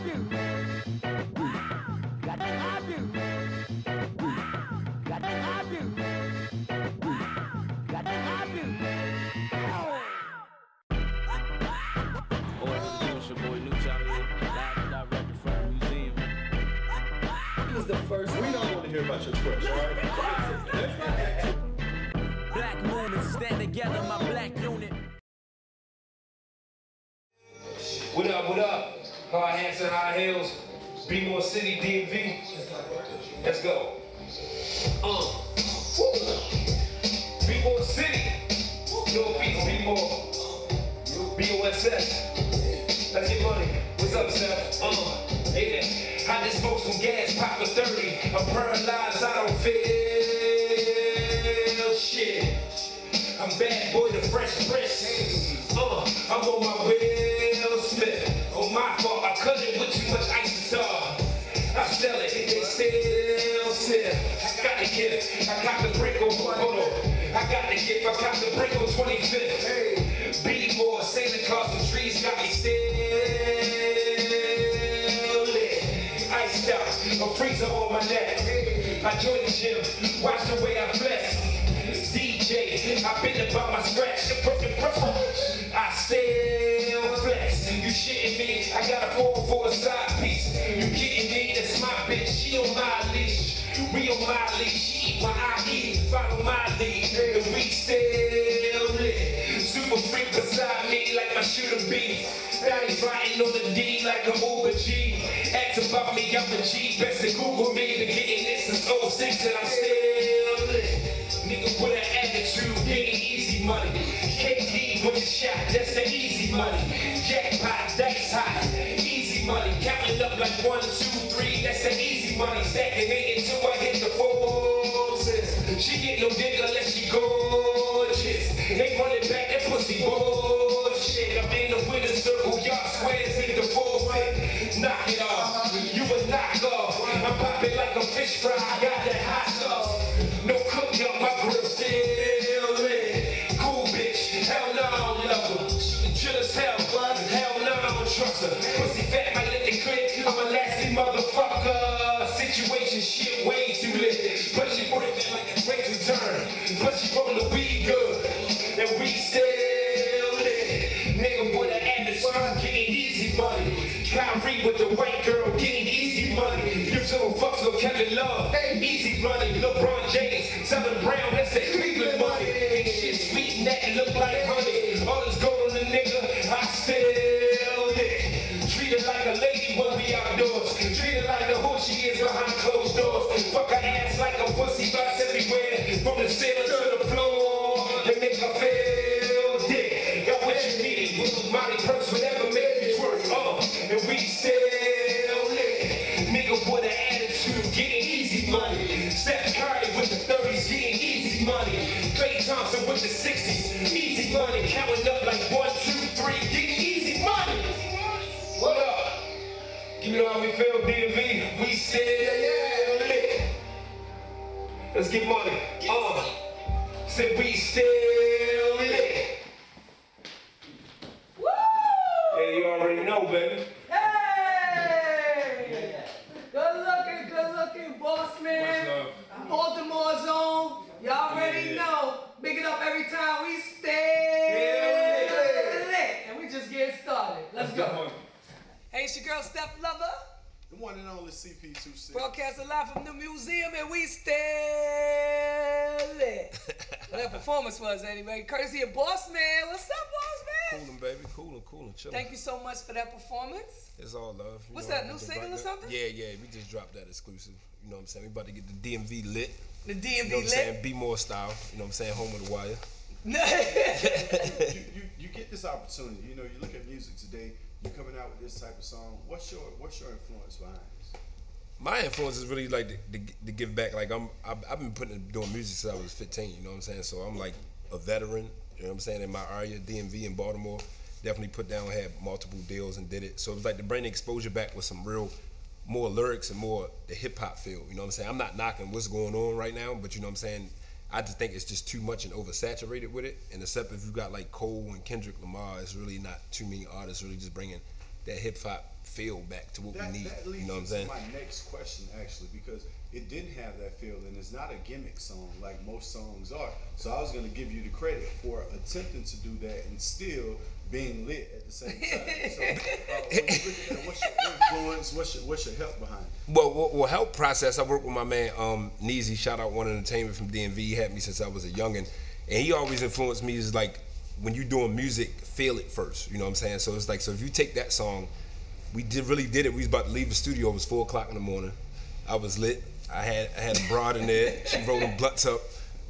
We don't want to hear about your crush, all right? Let's get back to Black movement, stand together, my black unit. What up, what up? HatsAndHeels, Be More City, DMV. Let's go. Be More City. Northeast, Be More. BOSS. Let's get money. What's up, Seth? Yeah. I just smoked some gas, pop a 30. I'm paralyzed, I don't feel shit. I'm bad boy, the fresh prince. I'm on my Will Smith. On my fault, I cut it with too much ice-tar. I sell it, they still sell. I got the gift, I got the brick on, hold on. I got the gift, I got the brick on 25th. Be more, Santa Claus and trees got me still lit. Iced out, a freezer on my neck. I joined the gym, watch the way I flex. DJ, I've been about my scratch. I still flex. You shitting me? I got a 4 for a side piece. You kidding me? That's my bitch. She on my leash. We on my leash. She eat what I eat. Follow my lead. And we still lit. Super freak beside me like my shooter be. Now he's riding on the D like a Uber G. Ask about me, I'm a G. Best to Google me. Been getting this since 06 and I'm still lit. Nigga with an attitude, getting easy money. KD with the shot, that's the easy money. Jackpot, dice hot, easy money. Counting up like 1, 2, 3, that's the easy money. Stacking it until I hit the forces. She get no dick unless she gorgeous. They running back, that pussy bullshit. I'm in the winner's circle, y'all squares in the forfeit. Knock it off, you a knock off. I'm popping like a fish fry, I got that hot sauce. No cook up, my grill still lit. Cool bitch, hell no, I don't love her. Chill as hell, hell no, I don't trust her. Pussy fat, might let it click, I'm a nasty motherfucker. Situation shit way too lit. But she breathing like a Drake's return. But she rolling the weed good, and we still lit. Nigga with an attitude, getting easy money. Kyrie with the white girl, getting easy money. Give some fucks, no Kevin Love, easy money. LeBron James, Southern Brown, that's that Cleveland money. Ain't shit sweet and that look like honey. All this gold on the nigga, I still lit. Treat her like a lady when we outdoors. Treat her like the who she is behind closed doors. Fuck her ass like a pussy butts everywhere. From the ceiling to the floor, they make her feel dick. Got what you need, Molly Perks, whatever made me twerk. And we still lit. Nigga with an attitude, getting easy money. Steph Curry with the 30s, getting easy money. Klay Thompson with the 60s, easy money. Counting up like 1, 2, 3, getting easy money. What up? You know how we feel, DMV? We still lit. Let's get money. Said we still lit. Woo! Yeah, you already know, baby. Hey! Good looking, boss man. Baltimore zone. Y'all already know. Big it up every time. We stay lit. And we just getting started. Let's go. Hey, it's your girl, Steph Lover. the one and only CP26. Broadcasting live from the museum, and we still lit. Well, that performance was anyway. Courtesy of Boss Man. What's up, Boss Man? Coolin', baby. Coolin', chillin'. Thank you so much for that performance. It's all love. What's that, new single or something? Yeah. We just dropped that exclusive. You know what I'm saying? We about to get the DMV lit. The DMV you know what I'm lit? saying? Be more style. You know what I'm saying? Home of the wire. you get this opportunity. You know, you look at music today. You're coming out with this type of song. What's your influence behind this? My influence is really like to give back. Like I've been doing music since I was 15. You know what I'm saying? So I'm like a veteran. You know what I'm saying? In my area, DMV in Baltimore, definitely put down, had multiple deals and did it. So it was like to bring the exposure back with some real, more lyrics and more the hip hop feel. You know what I'm saying? I'm not knocking what's going on right now, but you know what I'm saying? I just think it's just too much and oversaturated with it. And except if you got like Cole and Kendrick Lamar, it's really not too many artists really just bringing that hip hop feel back to what we need. That leads You know what I'm saying? to my next question, actually, because it didn't have that feel, and it's not a gimmick song like most songs are. So I was going to give you the credit for attempting to do that and still being lit at the same time. So when you look at that, what's your influence? What's your help behind it? Well, help process. I work with my man Neezy. Shout out One Entertainment from DMV. He had me since I was a youngin', and he always influenced me. Is like when you doing music, feel it first. You know what I'm saying? So it's like, so if you take that song, we really did it. We was about to leave the studio. It was 4 o'clock in the morning. I was lit. I had a broad in there. She rolled them blunts up.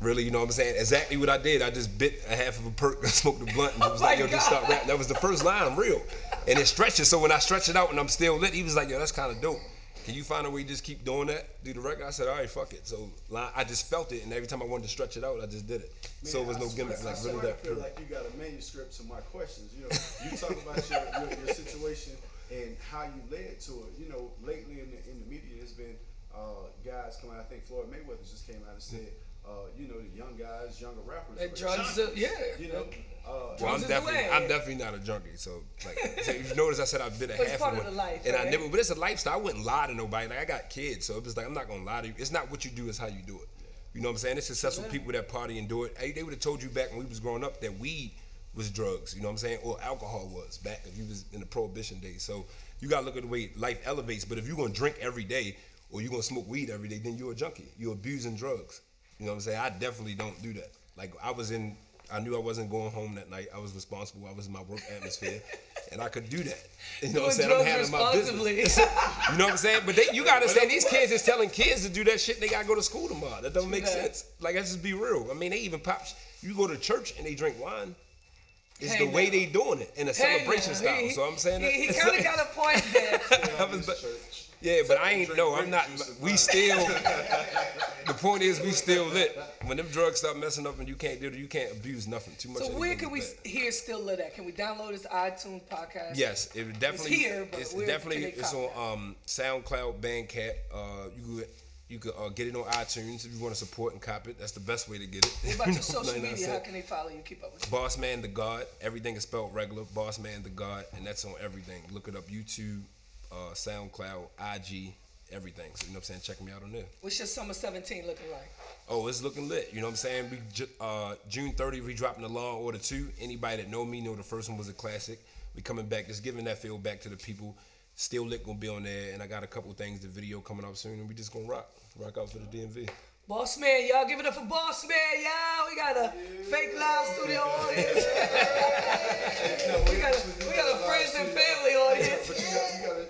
Really, you know what I'm saying? Exactly what I did. I just bit a half of a perk and smoked the blunt, and it was like, yo, just start rapping. That was the first line. I'm real. And it stretches. So when I stretch it out and I'm still lit, he was like, yo, that's kind of dope. Can you find a way to just keep doing that? Do the record? I said, all right, fuck it. So I just felt it, and every time I wanted to stretch it out, I just did it. Man, so it was no gimmick. Like really that. I feel like you got a manuscript to my questions. You know, you talk about your situation and how you led to it. You know, lately in the media, there's been guys coming out. I think Floyd Mayweather just came out and said, you know, the young guys, younger rappers. That drugs, yeah. You know, well, I'm definitely not a junkie. So, like, so if you notice, I said I bit a half part of of one, the life, and right? I never. But it's a lifestyle. I wouldn't lie to nobody. Like I got kids, so it was like I'm not gonna lie to you. It's not what you do; it's how you do it. You know what I'm saying? There's successful people that party and do it. Hey, they would have told you back when we was growing up that weed was drugs. You know what I'm saying? Or alcohol was back if you was in the prohibition days. So you gotta look at the way life elevates. But if you're gonna drink every day or you're gonna smoke weed every day, then you're a junkie. You're abusing drugs. You know what I'm saying? I definitely don't do that. Like I knew I wasn't going home that night. I was responsible. I was in my work atmosphere, and I could do that. You know what I'm saying? I'm handling my business. You know what I'm saying? But you gotta understand, these kids is telling kids to do that shit. They gotta go to school tomorrow. That don't make sense. Like, let's just be real. I mean, they even pop. You go to church and they drink wine. It's the way they doing it in a celebration style. So I'm saying that he kind of got a point there. Yeah, but I ain't. No, I'm not. We still. The point is, we still lit. When them drugs start messing up and you can't do it, you can't abuse nothing too much. So where can we hear Still Lit at? Can we download this iTunes podcast? Yes, it definitely. It's here, but it's on SoundCloud, Bandcamp. You could get it on iTunes if you want to support and cop it. That's the best way to get it. What about your social media? How can they follow you? Keep up with you? Boss Man the God. Everything is spelled regular. Boss Man the God, and that's on everything. Look it up. YouTube, SoundCloud, IG, everything. So you know what I'm saying? Check me out on there. What's your summer 17 looking like? Oh, it's looking lit. You know what I'm saying? We June 30th, we dropping the Law and Order 2. Anybody that know me know the first one was a classic. We coming back, just giving that feel back to the people. Still Lit gonna be on there, and I got a couple things, the video coming up soon, and we just gonna rock out for the DMV. Boss Man, y'all give it up for Boss Man, y'all. We got a fake live studio audience. we got a friends and family audience. But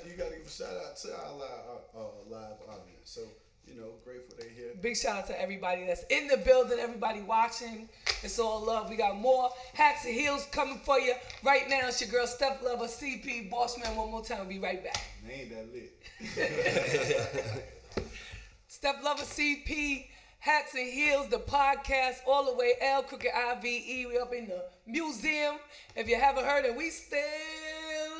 you gotta give a shout out to our live audience. So, you know, grateful they here. Big shout out to everybody that's in the building, everybody watching. It's all love. We got more Hats and Heels coming for you right now. It's your girl Steph Lover, CP, Boss Man. One more time, we'll be right back. They ain't that lit. Steph Lover, CP, Hats and Heels, the podcast, all the way L Crooked IVE. We up in the museum. If you haven't heard it, we still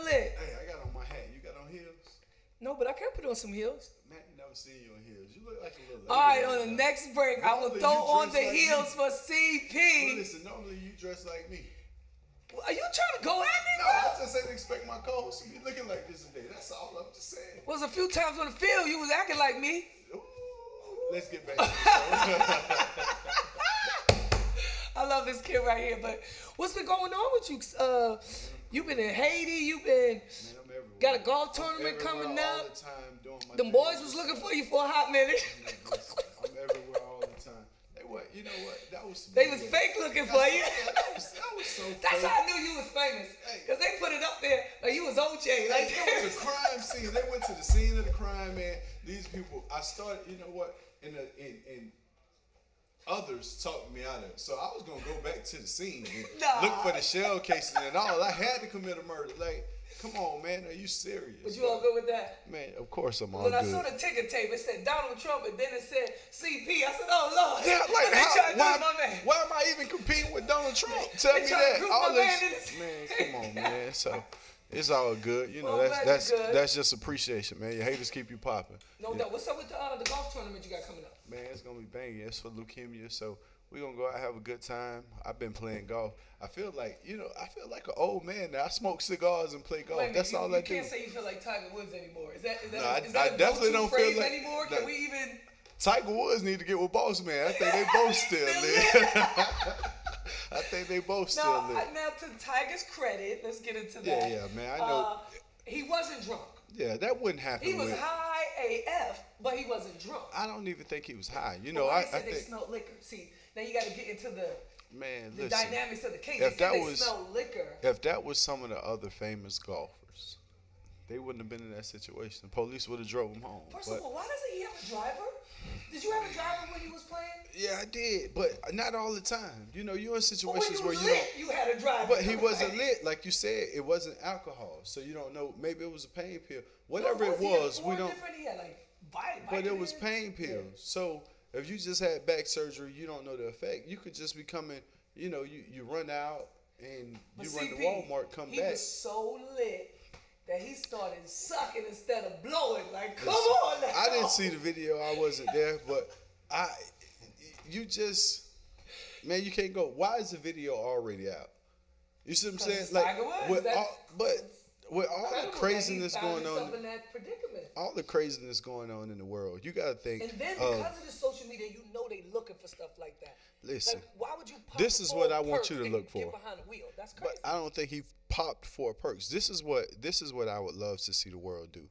lit. Hey, I got on my hat. You got on heels? No, but I can put on some heels. Man, you never seen you on heels. You look like a little lady. All right, on the next break, I will throw on the heels for CP. Well, listen, normally you dress like me. Are you trying to go at me, No, bro? I just ain't expect my co-host to be looking like this today. That's all I'm just saying. Was a few times on the field you was acting like me. Ooh, let's get back to the show. I love this kid right here, but what's been going on with you? You've been in Haiti. You've been got a golf tournament coming up. All the time doing my Them thing. boys was looking for you for a hot minute. I'm everywhere all the time. You know what? That was. They was fake looking for you. That was so. That's fake. how I knew you was famous. Cause they put it up there like you was OJ. Like it was a crime scene. They went to the scene of the crime, man. These people. I started. You know what? In others talked me out of it. So I was gonna go back to the scene and look for the shell cases and all. I had to commit a murder. Like, come on, man. Are you serious? But you all good with that? Man, of course I'm all when good. I saw the ticket tape, it said Donald Trump, and then it said CP. I said, oh Lord. Yeah, like they trying to why, do my man. why am I even competing with Donald Trump? Tell me trying to that. group All my this, man in this- man, come on, man. So it's all good. You know, Well, that's just appreciation, man. Your haters keep you popping. No doubt. What's up with the golf tournament you got coming up? Man, it's gonna be banging. It's for leukemia, so We're gonna go out, have a good time. I've been playing golf. I feel like an old man now. I smoke cigars and play golf. Wait a minute, That's all I do. You can't say you feel like Tiger Woods anymore. Is that I a definitely go-to don't feel phrase like anymore? Can we even? Tiger Woods need to get with Boss Man. I think they both still live. I think they both still live. Now, to Tiger's credit, let's get into that. Yeah, man. I know. He wasn't drunk. Yeah, that wouldn't happen. He was high AF, but he wasn't drunk. I don't even think he was high. You Well, know, I I said they think. smelled liquor. See, now you got to get into the Listen, dynamics of the case. If They that said they was smelled liquor. if that was some of the other famous golfers, they wouldn't have been in that situation. The police would have drove him home. First of all, why doesn't he have a driver? Did you have a driver when you was playing? Yeah, I did, but not all the time. You know, you're in situations when where you you lit, don't. you had a driver. But he wasn't lit, like you said. It wasn't alcohol, so you don't know. Maybe it was a pain pill. Whatever it was, we don't. He had like But it was pain pills. Yeah. So if you just had back surgery, you don't know the effect. You could just be coming. You know, you run out and But you run to CP, Walmart, come he back. was so lit that he started sucking instead of blowing. Like, come on now. I didn't see the video. I wasn't there, but you just, man, you can't go. Why is the video already out? You see what I'm saying? Like, with all the craziness going on, in that predicament. all the craziness going on in the world, you got to think. And then because of the social media, you know they looking for stuff like that. Listen, like, why would you pop this is what I want perks you to and look for. Get behind the wheel. That's crazy. But I don't think he popped 4 perks. This is what I would love to see the world do.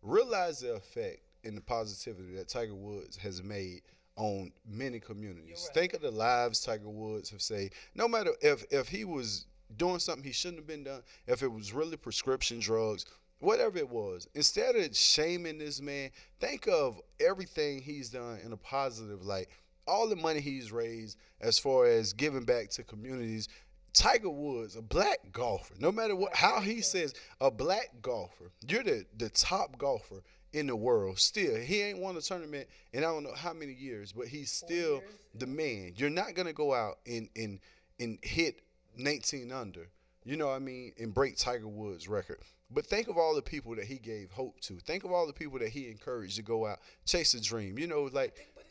Realize the effect and the positivity that Tiger Woods has made on many communities. Right. Think of the lives Tiger Woods have saved. No matter if he was doing something he shouldn't have been done, if it was really prescription drugs, whatever it was, instead of shaming this man, think of everything he's done in a positive light. All the money he's raised as far as giving back to communities. Tiger Woods, a black golfer, no matter how he says, a black golfer, you're the top golfer in the world. Still, he ain't won a tournament in I don't know how many years, but he's still the man. You're not gonna go out and hit 19 under, you know what I mean, and break Tiger Woods' record. But think of all the people that he gave hope to. Think of all the people that he encouraged to go out, chase a dream. You know, like. But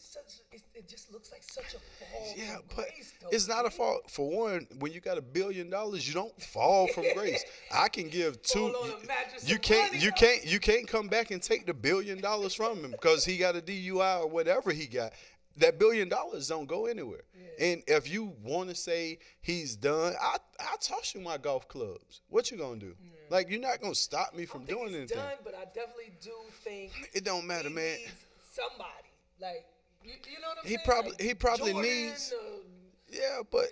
it just looks like such a fall. Yeah, from but grace, though. it's not a fall. For one, when you got $1 billion, you don't fall from grace. I can give two. Fall on a mattress You of can't. money, You can't come back and take the $1 billion from him because he got a DUI or whatever he got. That $1 billion don't go anywhere. Yeah. And if you want to say he's done, I toss you my golf clubs. What you gonna do? Yeah. Like, you're not gonna stop me from doing anything. Done, but I definitely do think it don't matter, man. Needs somebody like you know what I'm he saying? He probably Jordan, needs. Yeah, but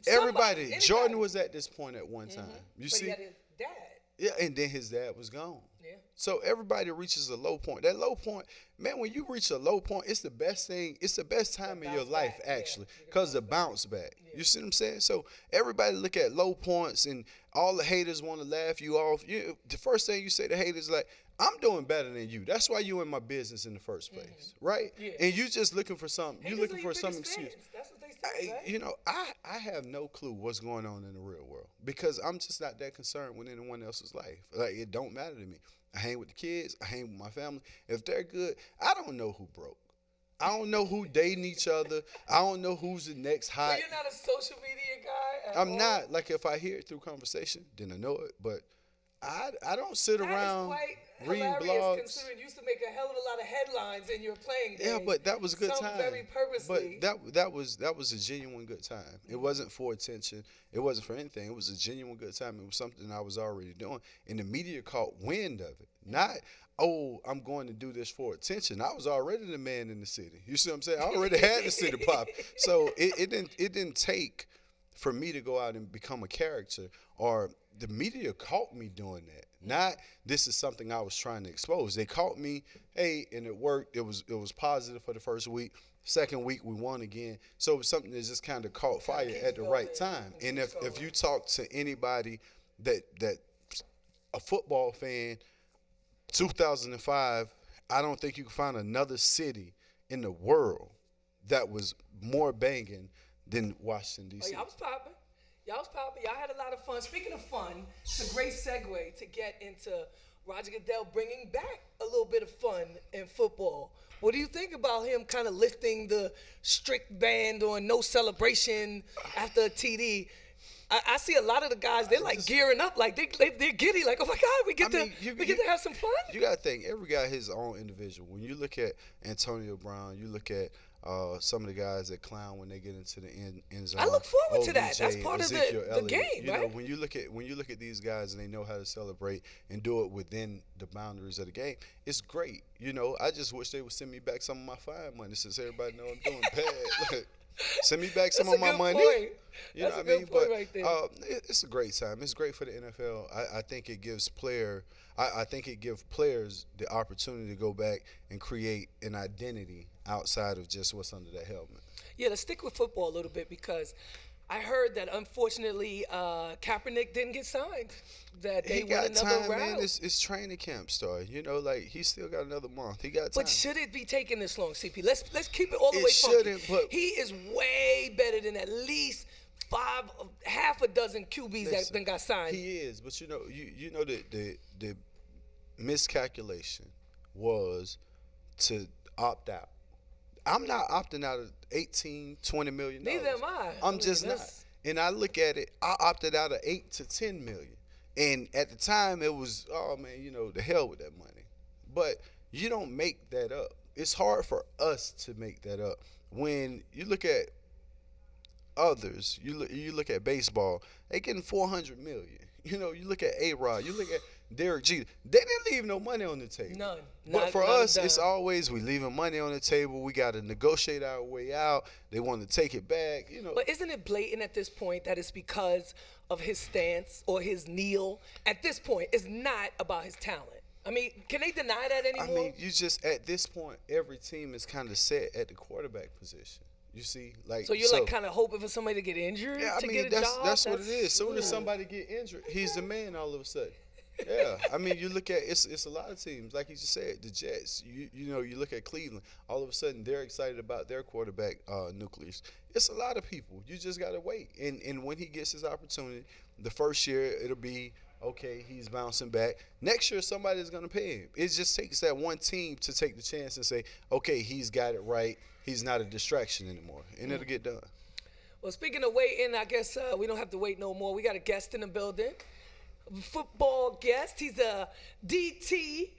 everybody. Jordan was at this point at one time. You see? He had his dad. Yeah, and then his dad was gone. Yeah. So everybody reaches a low point. That low point, man, when you reach a low point, it's the best thing. It's the best time in your life, actually, because the bounce back. Yeah. You see what I'm saying? So everybody look at low points, and all the haters want to laugh you off. The first thing you say to haters is like, I'm doing better than you. That's why you in my business in the first place, right? Yeah. And you just looking for something. You looking for some excuse. That's what they say, right? You know, I have no clue what's going on in the real world because I'm just not that concerned with anyone else's life. Like, it don't matter to me. I hang with the kids. I hang with my family. If they're good, I don't know who broke. I don't know who dating each other. I don't know who's the next hot. So you're not a social media guy at I'm all? not. Like, if I hear it through conversation, then I know it. But I don't sit around reading blogs. Considering you used to make a hell of a lot of headlines in your playing days. Yeah, but that was a good time. Very purposely. But that was a genuine good time. It wasn't for attention. It wasn't for anything. It was a genuine good time. It was something I was already doing, and the media caught wind of it. Not, oh, I'm going to do this for attention. I was already the man in the city. You see what I'm saying? I already had the city pop. So it didn't take for me to go out and become a character, or the media caught me doing that. Not this is something I was trying to expose. They caught me, hey, and it worked. It was positive for the first week. Second week we won again. So it was something that just kind of caught fire at the right time. And if you talk to anybody that a football fan, 2005, I don't think you can find another city in the world that was more banging than Washington, D.C. Oh, y'all was popping. Y'all had a lot of fun. Speaking of fun, it's a great segue to get into Roger Goodell bringing back a little bit of fun in football. What do you think about him kind of lifting the strict ban on no celebration after a TD? I see a lot of the guys, they're like gearing up, like they're giddy, like, oh my God, we get to have some fun. You got to think, every guy has his own individual. When you look at Antonio Brown, you look at some of the guys that clown when they get into the end zone. I look forward to that. OBJ, That's part of the game, you right? know, when you look at these guys and they know how to celebrate and do it within the boundaries of the game, it's great. You know, I just wish they would send me back some of my fine money since everybody know I'm doing bad. Look, send me back some of my money. Point. You know That's what I mean? But right there. it's a great time. It's great for the NFL. I think it gives I think it gives players the opportunity to go back and create an identity outside of just what's under that helmet. Yeah, let's stick with football a little bit because I heard that unfortunately Kaepernick didn't get signed. That they He got went another time, route. man. It's training camp started. You know, like he still got another month. He got time. But should it be taking this long, CP? Let's keep it all the way funky. shouldn't, but he is way better than at least half a dozen QBs that then got signed. He is, but you know the miscalculation was to opt out. I'm not opting out of $18-20 million. Neither am I. I'm just not. And I look at it, I opted out of $8 to $10 million. And at the time it was, oh man, you know, the hell with that money. But you don't make that up. It's hard for us to make that up. When you look at others, you look at baseball, they getting $400 million. You know, you look at A-Rod, you look at Derek Jeter. They didn't leave no money on the table. None. But for us, it's always we leaving money on the table. We got to negotiate our way out. They want to take it back. You know. But isn't it blatant at this point that it's because of his stance or his kneel? At this point, it's not about his talent. I mean, can they deny that anymore? I mean, you just at this point, every team is kind of set at the quarterback position. You see, like so you're like kind of hoping for somebody to get injured to get a job. That's what it is. Soon as somebody get injured, he's the man all of a sudden. Yeah, I mean, you look at it's a lot of teams, like you just said, the Jets. You know, you look at Cleveland. All of a sudden, they're excited about their quarterback nucleus. It's a lot of people. You just gotta wait, and when he gets his opportunity, the first year it'll be okay. He's bouncing back. Next year, somebody's gonna pay him. It just takes that one team to take the chance and say, okay, he's got it right. He's not a distraction anymore, and it'll get done. Well, speaking of waiting, I guess we don't have to wait no more. We got a guest in the building. Football guest. He's a DT,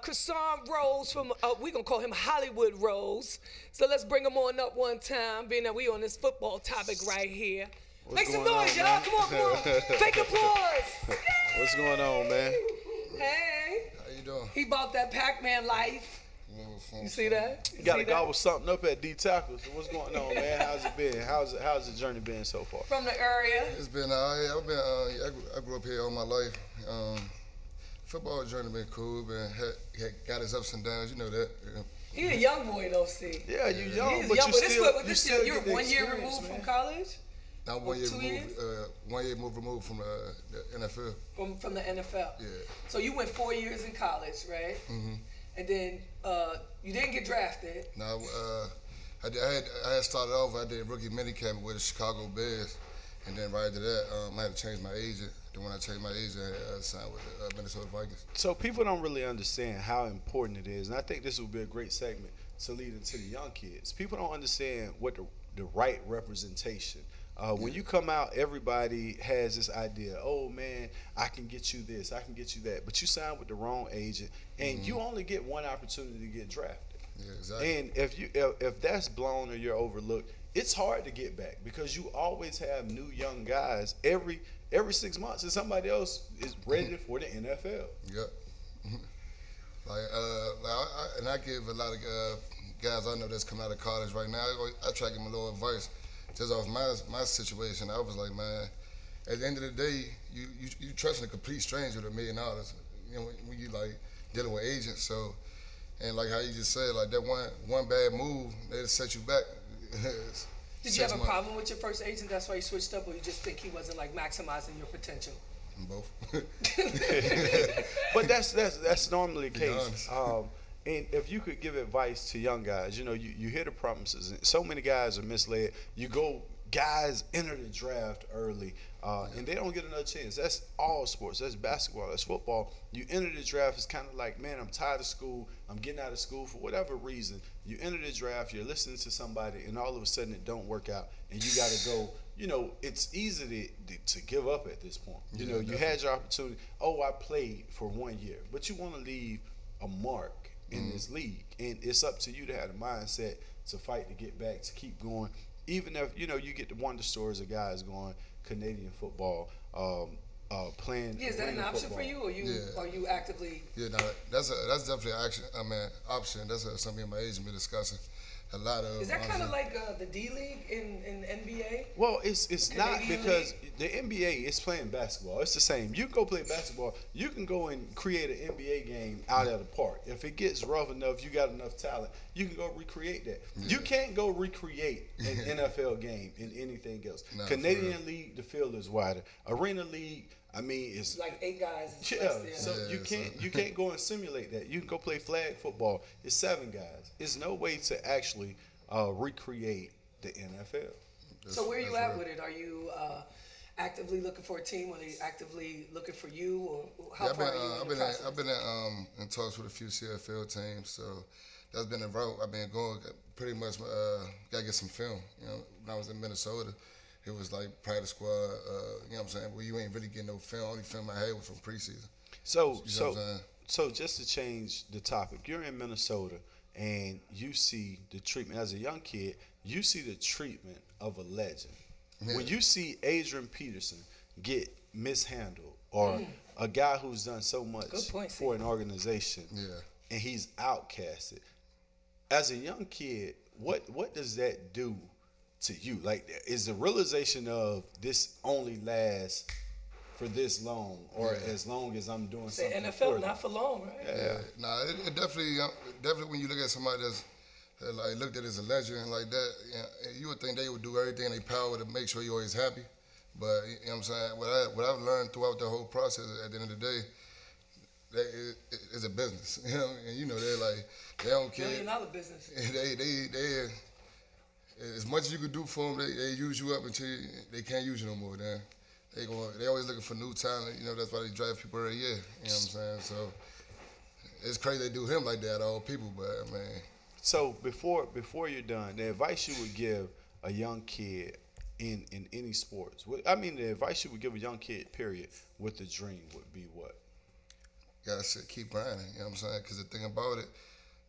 Chrisan Rose from, we're going to call him Hollywood Rose. So let's bring him on up one time, being that we on this football topic right here. Make some noise, y'all. Come on. Fake applause. What's going on, man? Hey. How you doing? He bought that Pac-Man life. You see that? You got to gobble something up at D Tackles. So what's going on, man? How's it been? How's the journey been so far? From the area. It's been I've been I grew up here all my life. Football journey been cool. Got his ups and downs. You know that. He a young boy though, see. Yeah, you young, but young, you still you're 1 year removed from college. Now 1 year removed. 1 year removed from the NFL. From the NFL. Yeah. So you went 4 years in college, right? Mm-hmm. And then you didn't get drafted. No, I had started off. I did rookie minicamp with the Chicago Bears, and then right after that, I had to change my agent. Then when I changed my agent, I signed with the Minnesota Vikings. So people don't really understand how important it is, and I think this will be a great segment to lead into the young kids. People don't understand what the right representation. When you come out, everybody has this idea, oh, man, I can get you this, I can get you that. But you sign with the wrong agent, and you only get one opportunity to get drafted. Yeah, exactly. And if that's blown or you're overlooked, it's hard to get back because you always have new young guys. Every 6 months, and somebody else is ready for the NFL. Yep. And I give a lot of guys I know that's coming out of college right now, I try to give them a little advice. Just off my situation, I was like, man, at the end of the day, you trusting a complete stranger with $1 million. You know, when you like dealing with agents. So, and like how you just said, like that one bad move, it'll set you back. Did you have a problem with your first agent? That's why you switched up, or you just think he wasn't like maximizing your potential? Both. But that's normally the case. And if you could give advice to young guys, you know, you hear the promises. And so many guys are misled. You go guys enter the draft early, and they don't get another chance. That's all sports. That's basketball. That's football. You enter the draft, it's kind of like, man, I'm tired of school. I'm getting out of school for whatever reason. You enter the draft, you're listening to somebody, and all of a sudden it don't work out, and you got to go. You know, it's easy to give up at this point. You know, you had your opportunity. Oh, I played for 1 year, but you want to leave a mark in this league, and it's up to you to have the mindset to fight to get back, to keep going. Even if, you know, you get the wonder stories of guys going Canadian football, playing. Yeah, is that an option football. for you, or are you actively? Yeah, no, that's definitely an action. I mean, option. That's something my agent been discussing. A lot of. Is that kind of like the D League in NBA? Well, it's not, Canadian because the NBA is playing basketball. It's the same. You can go play basketball. You can go and create an NBA game out of the park. If it gets rough enough, you got enough talent, you can go recreate that. Yeah. You can't go recreate an NFL game in anything else. No, Canadian League, the field is wider. Arena League, I mean, it's like 8 guys. Yeah, so you can't go and simulate that. You can go play flag football. It's 7 guys. It's no way to actually recreate the NFL. So where are you at with it? Are you actively looking for a team? Or are they actively looking for you? Or how far are you in the process? I've been in talks with a few CFL teams, so that's been the route I've been going. Pretty much, gotta get some film. You know, when I was in Minnesota, it was like practice squad. You know what I'm saying? Well, you ain't really getting no film. Only film I had was from preseason. So just to change the topic, you're in Minnesota and you see the treatment as a young kid. You see the treatment of a legend. Yeah. When you see Adrian Peterson get mishandled, or a guy who's done so much for an organization, and he's outcasted. As a young kid, what does that do to you? Like, is the realization of this only lasts for this long, or as long as I'm doing something? NFL, not for long, right? Yeah. Nah, it definitely when you look at somebody that's like looked at as a legend like that, you would think they would do everything in their power to make sure you're always happy. But you know what I'm saying? What I've learned throughout the whole process, at the end of the day, it's a business. You know, and you know they don't care. $1 billion business. They as much as you could do for them, they use you up until they can't use you no more. Then they always looking for new talent. You know, that's why they draft people every year. You know what I'm saying? So it's crazy they do him like that, all people. But I mean. So before you're done, the advice you would give a young kid in any sports, I mean, the advice you would give a young kid, period, with the dream would be what? Gotta keep grinding. You know what I'm saying? Because the thing about it,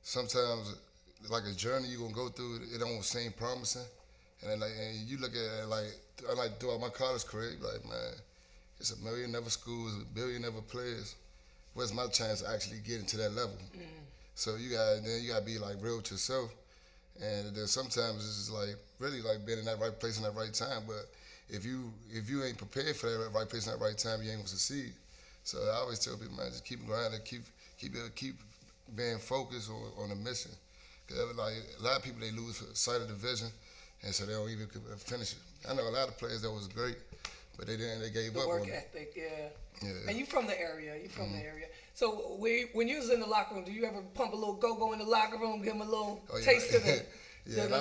sometimes like a journey you're gonna go through, it don't seem promising, and then and you look at it like throughout my college career, like, man, it's 1 million never schools, 1 billion never players. What's my chance to actually get into that level? So you gotta be like real with yourself, and then sometimes it's just like really like being in that right place in that right time. But if you ain't prepared for that right place in that right time, you ain't gonna succeed. So I always tell people, man, just keep grinding, keep being focused on the mission. Cause like a lot of people, they lose sight of the vision, and so they don't even finish it. I know a lot of players that was great, but they didn't. They gave up. The work ethic, yeah. And you from the area. So when you was in the locker room, do you ever pump a little go-go in the locker room, give them a little taste of the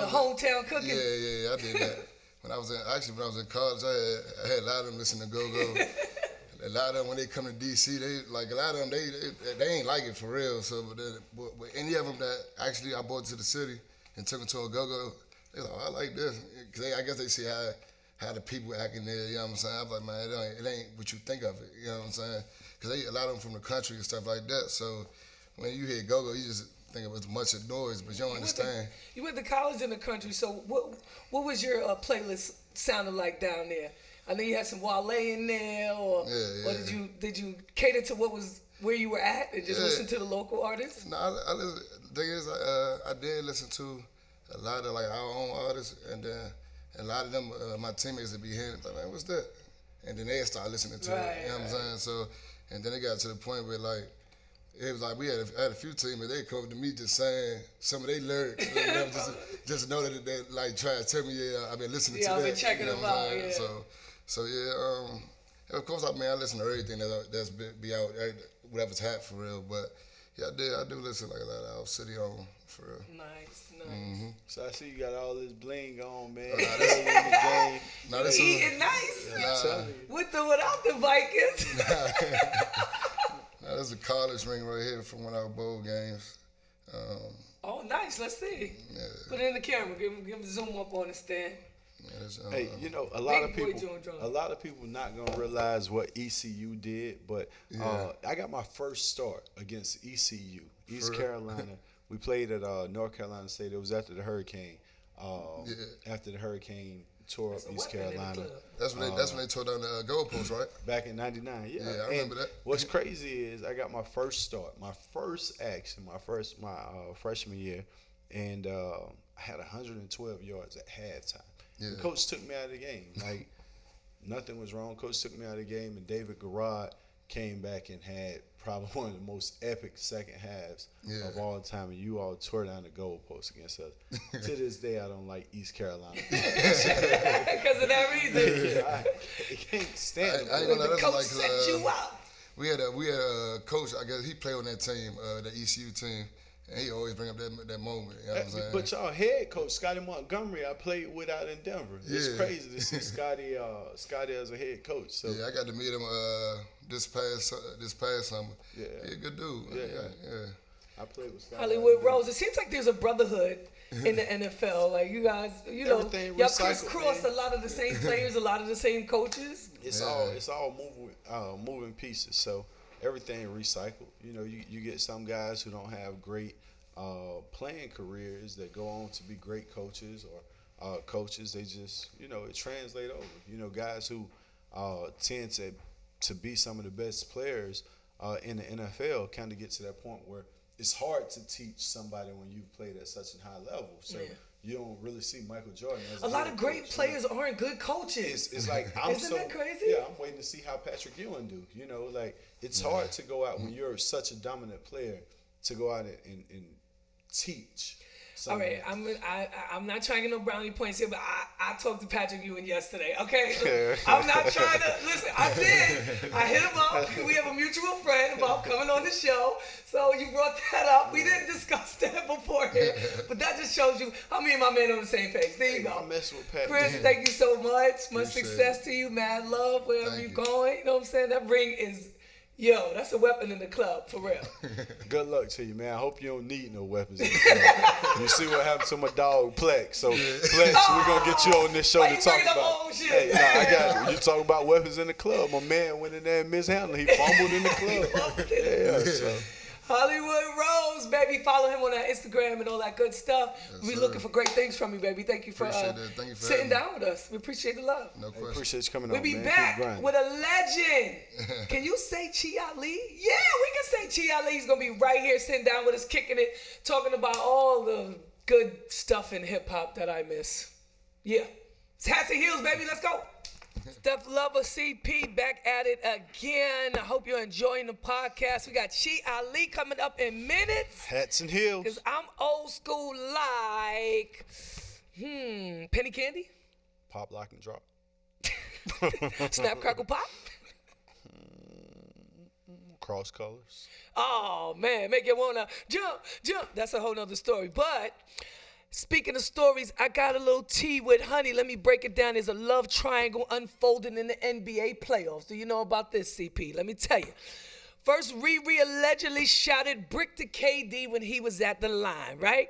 hometown cooking? Yeah, I did that. When I was in college, I had a lot of them listen to go-go. A lot of them, when they come to DC, a lot of them, they ain't like it for real. So, but any of them that actually I brought to the city and took them to a go-go, they like, oh, I like this. Cause I guess they see how the people acting there, you know what I'm saying? I'm like, man, it ain't what you think of it, you know what I'm saying? Because a lot of them from the country and stuff like that. So when you hear go-go, you just think it was a bunch of noise, but you don't understand. You went to college in the country, so what was your playlist sounding like down there? I know you had some Wale in there, or did you cater to where you were at and just listen to the local artists? No, the thing is, I did listen to a lot of like our own artists, and then a lot of them, my teammates would be hearing it, like, man, what's that? And then they'd start listening to it, you know what I'm saying? So, and then it got to the point where like, it was like I had a few teammates, they come to me just saying some of their lyrics, just know that they like try to tell me, I've been listening to that. Yeah, I've been checking them out, So of course, I listen to everything that's be out, whatever's hot for real. But Yeah, I do listen like a lot of our city on for real. Nice. So I see you got all this bling on, man. Nah, Early in the game. Nah, this Eating nice. Nah, With or without the Vikings. nah, this is a college ring right here from one of our bowl games. Oh, nice. Let's see. Yeah, Put it in the camera. Give him zoom up on the stand. yeah, this, Hey, you know, a lot of Big boy people, John. a lot of people not gonna realize what ECU did, but I got my first start against ECU, East Carolina. We played at North Carolina State. It was after the hurricane. After the hurricane tore up East Carolina. that's when they tore down the goalpost, right? Back in '99, yeah. Yeah, I remember that. What's crazy is I got my first start, my first action, my freshman year, and I had 112 yards at halftime. Yeah. The coach took me out of the game. Like nothing was wrong. Coach took me out of the game, and David Garrard came back and had probably one of the most epic second halves of all time, and you all tore down the goalpost against us. To this day, I don't like East Carolina Because of that reason. I can't stand I ain't it. gonna The let coach like set you out. we had a coach. I guess he played on that team, the ECU team, and he always bring up that moment. You know what I'm saying? But y'all head coach Scotty Montgomery, I played with out in Denver. It's Yeah. crazy to see Scotty as a head coach. So yeah, I got to meet him this past summer. Yeah. Good dude. Yeah. I played with Scotty. Hollywood Rose. It seems like there's a brotherhood in the NFL. Like you guys, y'all Everything crisscross recycled, man. a lot of the same players, a lot of the same coaches. It's all moving pieces. So everything recycled. You know, you get some guys who don't have great playing careers that go on to be great coaches or coaches. They just, you know, it translate over. You know, guys who tend to be some of the best players in the NFL kind of get to that point where it's hard to teach somebody when you've played at such a high level. So you don't really see Michael Jordan as A lot of great coach, players aren't good coaches. It's like Isn't that crazy? Yeah, I'm waiting to see how Patrick Ewing do. You know, like it's hard to go out when you're such a dominant player to go out and teach. All right, I'm not trying to get no brownie points here, but I talked to Patrick Ewing yesterday, okay? I'm not trying to, listen, I did. I hit him up. We have a mutual friend about coming on the show. So you brought that up. We didn't discuss that beforehand, but that just shows you how me and my man on the same page. There you go. I mess with Pat. Chris, thank you so much. Much Appreciate success to you. Mad love wherever Thank you're you. going. You know what I'm saying? That ring is, yo, that's a weapon in the club, for real. Good luck to you, man. I hope you don't need no weapons in the club. You see what happened to my dog Plex. So Plex, we're gonna get you on this show Why to you talk bringing up about. old shit? Hey, nah, I got you. You talk about weapons in the club. My man went in there and mishandled. He fumbled in the club. Yeah. So. Hollywood Rose, baby. Follow him on that Instagram and all that good stuff. We're sir. looking for great things from you, baby. Thank you for, Appreciate that. Thank you for sitting having down with us. We appreciate the love. No I question. appreciate you coming We'll on, be man. back Keep grinding. with a legend. Can you say ChiAli? Yeah, we can say ChiAli. He's going to be right here sitting down with us, kicking it, talking about all the good stuff in hip-hop that I miss. Yeah. It's Hats and Heels, baby. Let's go. Steph Lover CP back at it again. I hope you're enjoying the podcast. We got ChiAli coming up in minutes. Hats and Heels. Because I'm old school like, penny candy? Pop, lock, and drop. Snap, crackle, pop? Cross colors. Oh, man, make you want to jump. That's a whole nother story. But speaking of stories, I got a little tea with honey. Let me break it down. There's a love triangle unfolding in the NBA playoffs. Do you know about this, CP? Let me tell you. First, Riri allegedly shouted brick to KD when he was at the line, right?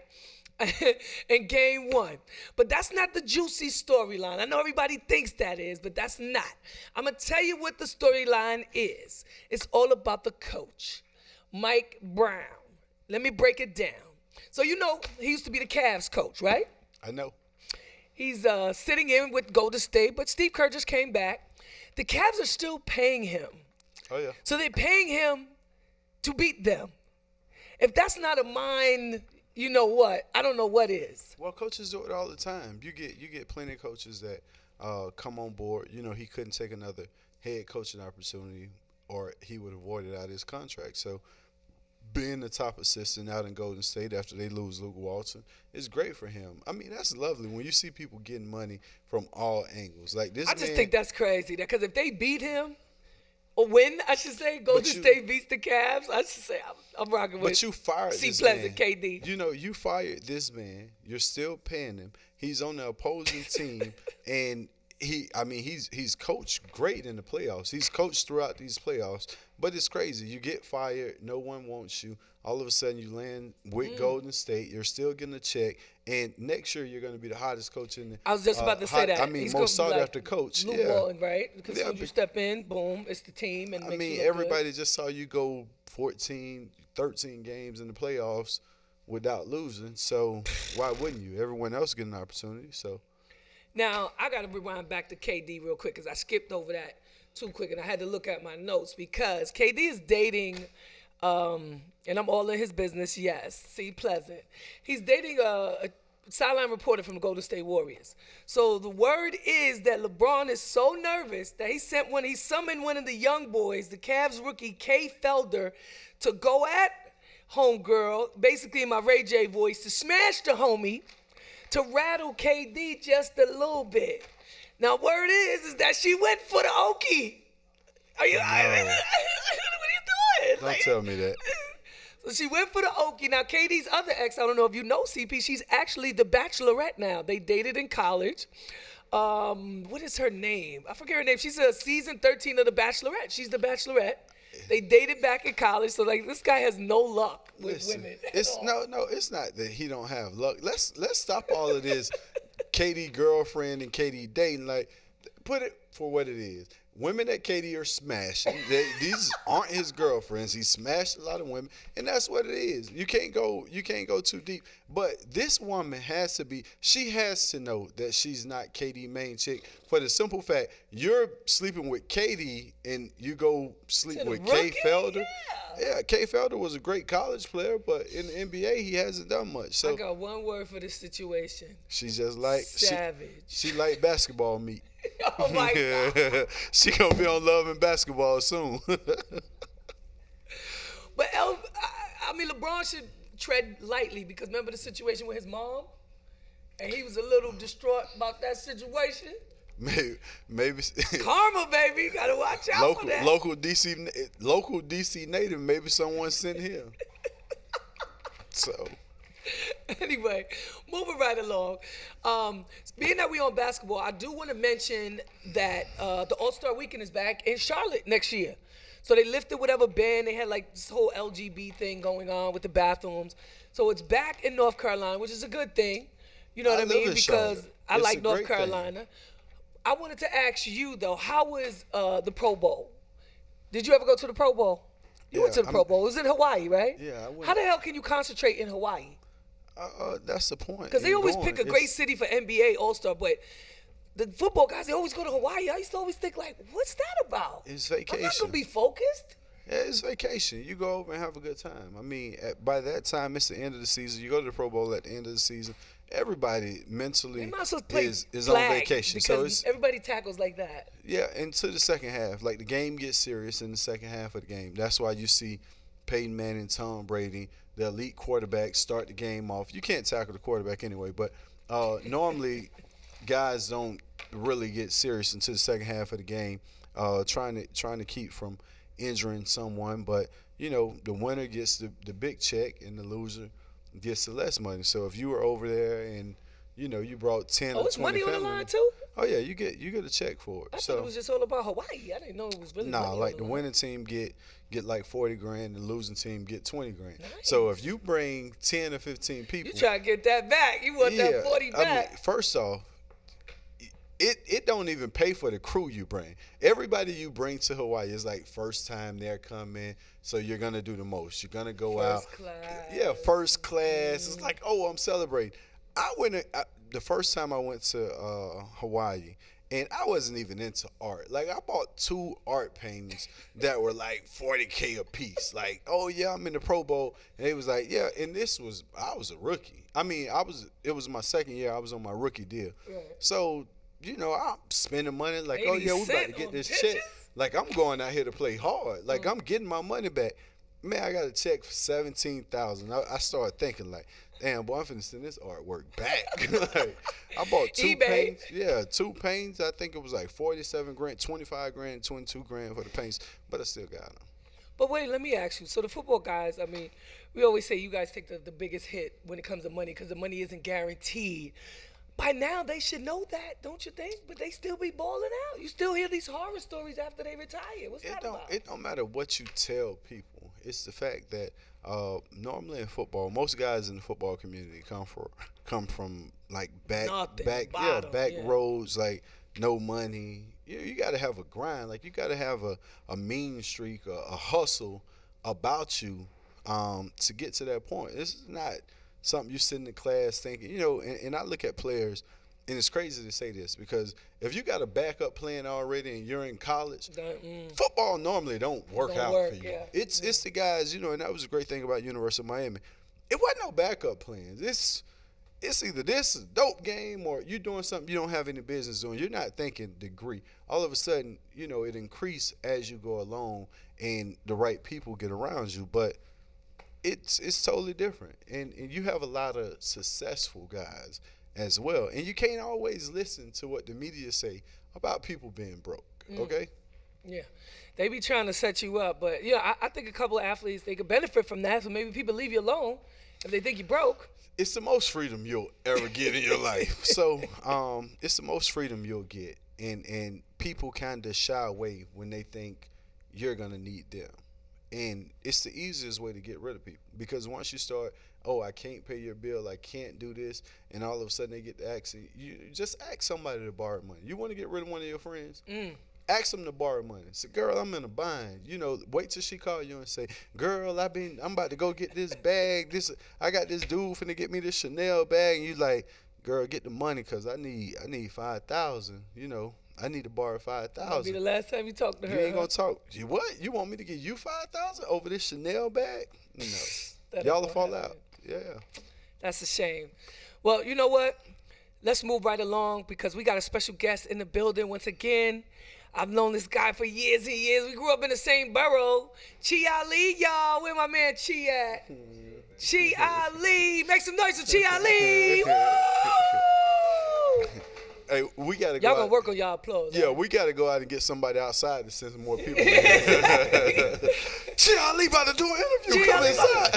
In game one. But that's not the juicy storyline. I know everybody thinks that is, but that's not. I'm going to tell you what the storyline is. It's all about the coach, Mike Brown. Let me break it down. So you know, he used to be the Cavs coach, right? I know. He's sitting in with Golden State, but Steve Kerr just came back. The Cavs are still paying him. Oh, yeah. So they're paying him to beat them. If that's not a mind, you know what? I don't know what is. Well, coaches do it all the time. You get plenty of coaches that come on board. You know, he couldn't take another head coaching opportunity, or he would have voided out his contract. So being the top assistant out in Golden State after they lose Luke Walton is great for him. I mean, that's lovely when you see people getting money from all angles. Like this, I just think that's crazy. Because if they beat him, Or when, I should say, Golden But you- State beats the Cavs, I should say I'm rocking with But you fired C. this Pleasant, man. KD. You know, you fired this man. You're still paying him. He's on the opposing team, and he's coached great in the playoffs. He's coached throughout these playoffs. But it's crazy. You get fired. No one wants you. All of a sudden, you land with Golden State. You're still getting a check. And next year, you're going to be the hottest coach in the I was just about to say that. I mean, He's most gonna be sought after coach. Luke Yeah. Walton, right? Because Yeah, when you step in, boom, it's the team. And I makes mean, you look everybody good. just saw you go 14, 13 games in the playoffs without losing. So why wouldn't you? Everyone else get an opportunity. So Now, I got to rewind back to KD real quick because I skipped over that too quick, and I had to look at my notes because KD is dating, and I'm all in his business, yes, C. Pleasant. He's dating a sideline reporter from the Golden State Warriors. So the word is that LeBron is so nervous that he summoned one of the young boys, the Cavs rookie Kay Felder, to go at homegirl, basically in my Ray J voice, to smash the homie, to rattle KD just a little bit. Now, word is that she went for the Okie. Are you? No. What are you doing? don't tell me that. So she went for the Okie. Now, KD's other ex, I don't know if you know, CP, she's actually the Bachelorette now. They dated in college. What is her name? I forget her name. She's a season 13 of the Bachelorette. She's the Bachelorette. They dated back in college, so like this guy has no luck with Listen, women. it's no, it's not that he don't have luck. Let's stop all of this. Katie girlfriend and Katie dating. Like, put it for what it is. Women that Katie are smashing. These aren't his girlfriends. He smashed a lot of women, and that's what it is. You can't go too deep. But this woman has to be. She has to know that she's not Katie main chick for the simple fact you're sleeping with Katie and you go sleep To the with Kay rookie? Felder. Yeah. Yeah, Kay Felder was a great college player, but in the NBA he hasn't done much. I So got one word for this situation. she's just like Savage. She like basketball meat. Oh my God. She gonna be on Love and Basketball soon. But I mean, LeBron should tread lightly because remember the situation with his mom? And he was a little distraught about that situation. maybe Karma, baby. You gotta watch out for that. local DC native. Maybe someone sent him. So Anyway, moving right along. Being that we on basketball, I do want to mention that the All-Star Weekend is back in Charlotte next year. So they lifted whatever ban. They had like this whole LGB thing going on with the bathrooms. So it's back in North Carolina, which is a good thing. You know what I I mean? live in Because Charlotte. I It's like a North great thing. Carolina. I wanted to ask you though, how was the Pro Bowl? Did you ever go to the Pro Bowl? You went to Yeah, the Pro Bowl. It was in Hawaii, right? Yeah, I went. How the hell can you concentrate in Hawaii? That's the point. Because they In always going, pick a great it's- city for NBA All-Star, but the football guys, they always go to Hawaii. I used to always think, like, what's that about? It's I'm not going vacation. to be focused. Yeah, it's vacation. You go over and have a good time. I mean, by that time, it's the end of the season. You go to the Pro Bowl at the end of the season. Everybody They mentally might as well play is on flag vacation. because So it's everybody tackles like that. yeah, into the second half. Like the game gets serious in the second half of the game. That's why you see Peyton Manning, Tom Brady, the elite quarterbacks start the game off. You can't tackle the quarterback anyway, but normally guys don't really get serious until the second half of the game, trying to keep from injuring someone. But you know, the winner gets the big check and the loser gets the less money. So if you were over there and you know you brought 10 Oh, or it's 20 money on the family line, members- too? Oh yeah, you get a check for it. I So thought it was just all about Hawaii. I didn't know it was really nah, money like on the line. winning team get like 40 grand, the losing team get 20 grand. So if you bring 10 or 15 people, You try to get that back. You want that 40 back. I mean, first off, it don't even pay for the crew you bring. Everybody you bring to Hawaii is like first time they're coming, so you're gonna do the most. You're gonna go out, First class. yeah, first class. It's like, oh, I'm celebrating. The first time I went to Hawaii, and I wasn't even into art. Like I bought 2 art paintings that were like $40K a piece. Like, oh yeah, I'm in the Pro Bowl, and they was like, yeah, and I was a rookie. I mean, it was my second year. I was on my rookie deal. Right. So, you know, I'm spending money like, oh 80 yeah, we about to cent get on this pitches? check. Like I'm going out here to play hard. Like I'm getting my money back. man, I got a check for $17,000. I started thinking like, damn, boy, I'm finna send this artwork back. Like, I bought 2 eBay. paints. Yeah, 2 paints. I think it was like 47 grand, 25 grand, 22 grand for the paints, but I still got them. But wait, let me ask you. So the football guys, I mean, we always say you guys take the biggest hit when it comes to money because the money isn't guaranteed. By now, they should know that, don't you think? But they still be balling out. You still hear these horror stories after they retire. What's that about? It don't matter what you tell people. It's the fact that normally in football, most guys in the football community come from like back roads, like no money. You got to have a grind. Like you got to have a mean streak, a hustle about you to get to that point. It's not something you sit in the class thinking, and I look at players, and it's crazy to say this because if you got a backup plan already and you're in college, football normally don't work out for you. Yeah. It's the guys, and that was a great thing about University of Miami. It wasn't no backup plans. It's either this is a dope game or you're doing something you don't have any business doing. You're not thinking degree. All of a sudden, it increases as you go along and the right people get around you. But it's totally different. And you have a lot of successful guys as well. And you can't always listen to what the media say about people being broke, okay? Yeah. They be trying to set you up. But, I think a couple of athletes, they could benefit from that. So maybe people leave you alone if they think you're broke. It's the most freedom you'll ever get in your life. So it's the most freedom you'll get. And people kind of shy away when they think you're going to need them. And it's the easiest way to get rid of people. Because once you start, I can't pay your bill, I can't do this, and all of a sudden they get to asking, you just ask somebody to borrow money. You want to get rid of one of your friends? Ask them to borrow money. Say, girl, I'm in a bind. Wait till she call you and say, girl, I'm about to go get this bag. I got this dude finna get me this Chanel bag. And you like, girl, get the money because I need $5,000. I need to borrow $5,000. That'll be the last time you talk to her. You ain't gonna talk. What? You want me to give you $5,000 over this Chanel bag? No. Y'all will fall out. Yeah. That's a shame. Well, you know what? Let's move right along because we got a special guest in the building once again. I've known this guy for years and years. We grew up in the same borough. ChiAli, y'all. Where my man Chi at? ChiAli. Make some noise for ChiAli. Woo! Hey, we gotta go. Y'all gonna work on y'all applause. Yeah, we gotta go out and get somebody outside to send some more people. ChiAli about to do an interview. Come inside.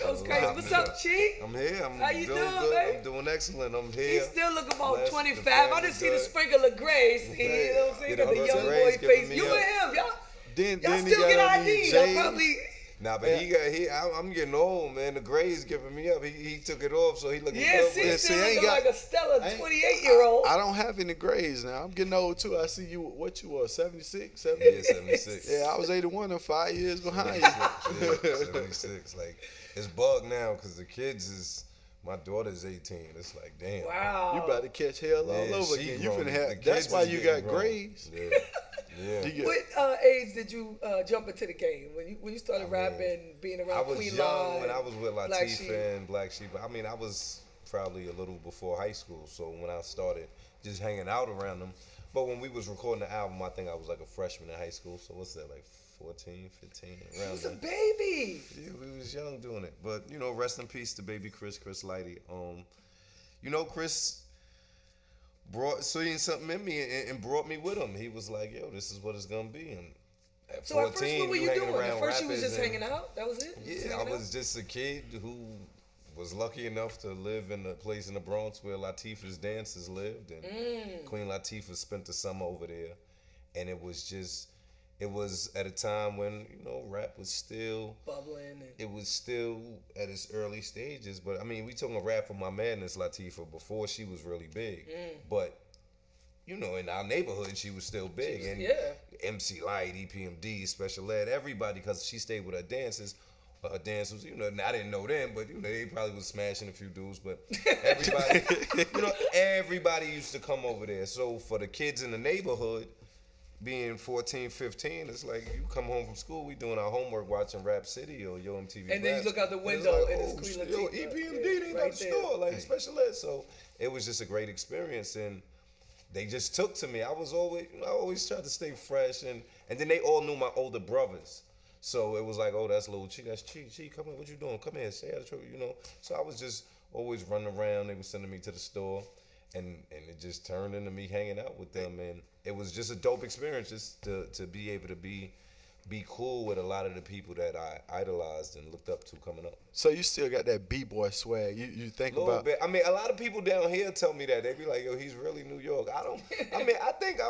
That was crazy. What's up, Chi? I'm here. How you doing, good. babe? I'm doing excellent. I'm He here. still look about Blessed, 25. the I family just see the good. sprinkle of grace. You know what I'm saying? Yeah, Got the the young boy grace face. giving me You up. and him, y'all. Then Y'all he still got get on ID. these Y'all J's. probably. Nah, but I'm getting old, man. The gray's giving me up. He took it off, so he looking Yeah, good. see, with Yeah, it. still see, I ain't looking got- like a stellar 28-year-old. I don't have any grades now. I'm getting old too. I see you. What you are? 76, Yeah, 70? 76. Yeah, I was 81 and 5 years behind you. Yeah, 76. Like, it's bugged now because the kids is, my daughter's 18. It's like, damn. Wow. You about to catch hell all Yeah, over she again. You grown. finna The have. kids That's why is you getting got grown. grades. Yeah. You get- What age did you jump into the game? When you started rapping, being I around was Queen young Law when I was with Black Sheep? Latifah and Black Sheep. I mean, I was probably a little before high school, so when I started just hanging out around them. But when we was recording the album, I think I was like a freshman in high school. So what's that, like 14, 15, He around was a there. baby. Yeah, we was young doing it. But, rest in peace to baby Chris Lighty. Chris seen something in me and brought me with him. He was like, yo, this is what it's going to be. And at So 14, at first, what were you hanging doing? around At first, you was rappers just and- hanging out. That was it. You just Yeah, I hanging out? was just a kid who was lucky enough to live in a place in the Bronx where Latifah's dancers lived, and Queen Latifah spent the summer over there. And it was at a time when rap was still bubbling. And it was still at its early stages. But I mean, we talking rap for my madness Latifah before she was really big. But in our neighborhood, she was still big. And yeah. MC Light, EPMD, Special Ed, everybody, because she stayed with her dancers. Her dancers, and I didn't know them, but they probably was smashing a few dudes. But everybody, everybody used to come over there. So for the kids in the neighborhood, being 14, 15, it's like you come home from school, we doing our homework, watching Rap City or Yo MTV. And then you Raps, look out the and window it's and like, it's Queen yo, Latifah. EPMD, Yeah, they right got the there. store, like Special Ed. So it was just a great experience, and they just took to me. I always tried to stay fresh, and then they all knew my older brothers. So it was like, oh, that's little Chi, that's Chi. Chi, come in, what you doing? Come here, say hello, you know. So I was just always running around. They were sending me to the store, and it just turned into me hanging out with them, and it was just a dope experience just to be able to be cool with a lot of the people that I idolized and looked up to coming up. So you still got that b-boy swag. You think A little about bit. I mean, a lot of people down here tell me that. They be like, yo, he's really New York. I mean, I think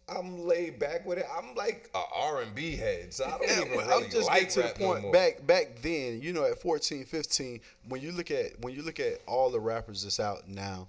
I'm laid back with it. I'm like a R&B head, so I don't even really I'm just like getting to the rap point. no more. Back then, you know, at 14, 15, when you look at all the rappers that's out now,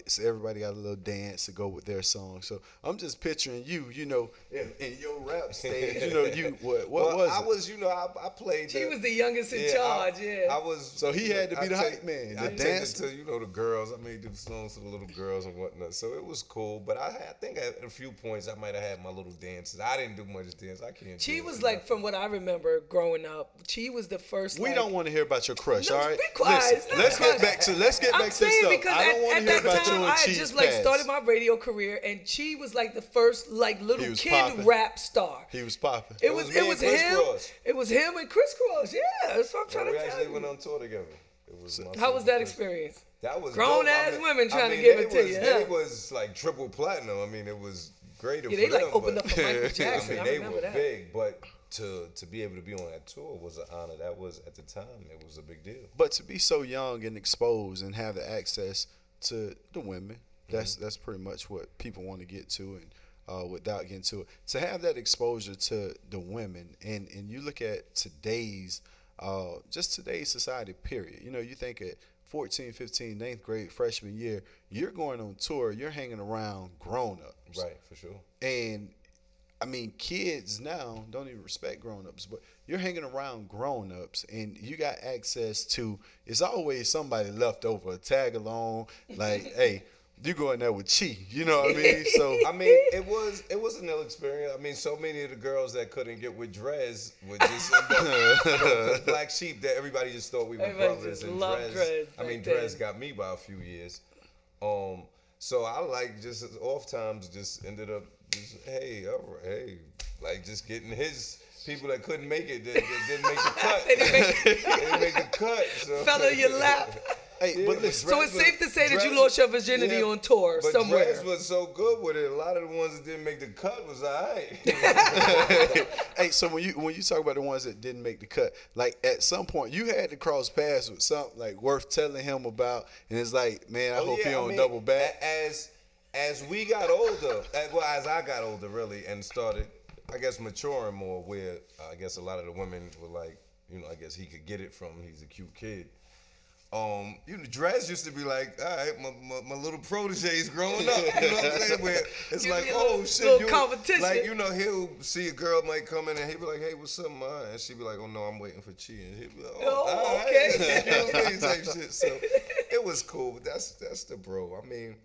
so everybody got a little dance to go with their song. So I'm just picturing you, you know, in your rap stage. You know, you what Well, was I it? was, you know, I played. He was the youngest in charge. I was. So he had to be the hype man, the I dance- tended to, you know, the girls. I made them songs for the little girls and whatnot. So it was cool. But I think at a few points I might have had my little dances. I didn't do much dance. I can't. Chi do was it. like, from what I remember growing up, Chi was the first. We like, don't want to hear about your crush, No, all right? be quiet. Listen, let's get back to I'm this saying stuff. because I don't want at to hear that about you time and I had Chi's just like past. started my radio career, and Chi was like the first like He little was kid popping. rap star. He was popping. It was me and Chris him. Cross. It was him and Chris Cross. Yeah, that's what I'm trying We to tell actually you. went on tour together. It was How was that experience? That was Grown dope. ass women trying to mean, give they it to was- you, They huh? was like triple platinum. I mean, it was great. Yeah, for they like them, opened but- up for Michael Jackson. I I mean, they remember were that. big, but to be able to be on that tour was an honor. That was at the time, it was a big deal. But to be so young and exposed and have the access to the women, that's pretty much what people want to get to, and without getting to it, to have that exposure to the women, and you look at today's just today's society, period. You know, you think at 14, 15, 9th grade, freshman year, you're going on tour, you're hanging around grown-ups. Right, for sure. And I mean, kids now don't even respect grown-ups, but you're hanging around grown-ups and you got access to, it's always somebody left over, a tag along, like, hey, you go in there with Chi, you know what I mean? So I mean, it was an ill experience. I mean, so many of the girls that couldn't get with Drez would just end up, you know, 'cause Black Sheep, that everybody just thought we were Everybody brothers, just and loved Drez. Drez I mean, back Drez then. got me by a few years. So I like just off times just ended up just hey, all right, hey, like just getting his people that couldn't make it that didn't make the cut. They They didn't make the cut. So. fell in your lap. hey, Yeah, but listen, So it's safe to say that you lost your virginity on tour but somewhere. Drez was so good with it. A lot of the ones that didn't make the cut was alright. hey, so when you talk about the ones that didn't make the cut, like at some point you had to cross paths with something like worth telling him about, and it's like, man, I hope he don't double back. As we got older, as I got older, really, and started, I guess, maturing more, where I guess a lot of the women were like, you know, I guess he could get it from, he's a cute kid. You know, Drez used to be like, all right, my little protege's growing up. You know what I'm saying? Where it's Give like, me a oh little- shit, little you competition. like, you know, he'll see a girl might come in and he'll be like, hey, what's up, ma? And she'll be like, oh no, I'm waiting for Chi. And he'll be like, Oh, all right. okay. You know what I mean? Type shit. So it was cool. But that's the bro. I mean,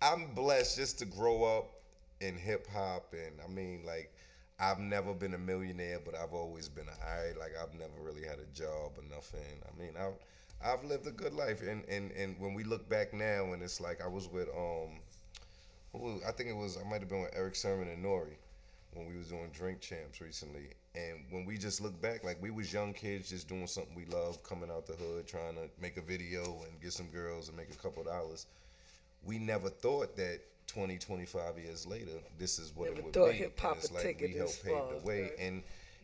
I'm blessed just to grow up in hip hop, and I mean, like, I've never been a millionaire, but I've always been alright. Like, I've never really had a job or nothing. I mean, I've lived a good life, and when we look back now, and it's like I was with I think I might have been with Eric Sermon and Nori when we was doing Drink Champs recently, and when we just look back, like we was young kids just doing something we love, coming out the hood, trying to make a video and get some girls and make a couple dollars. We never thought that 20, 25 years later, this is what Never it would thought be. hip-hop And it's would like take it we this helped pave far, the way, right. and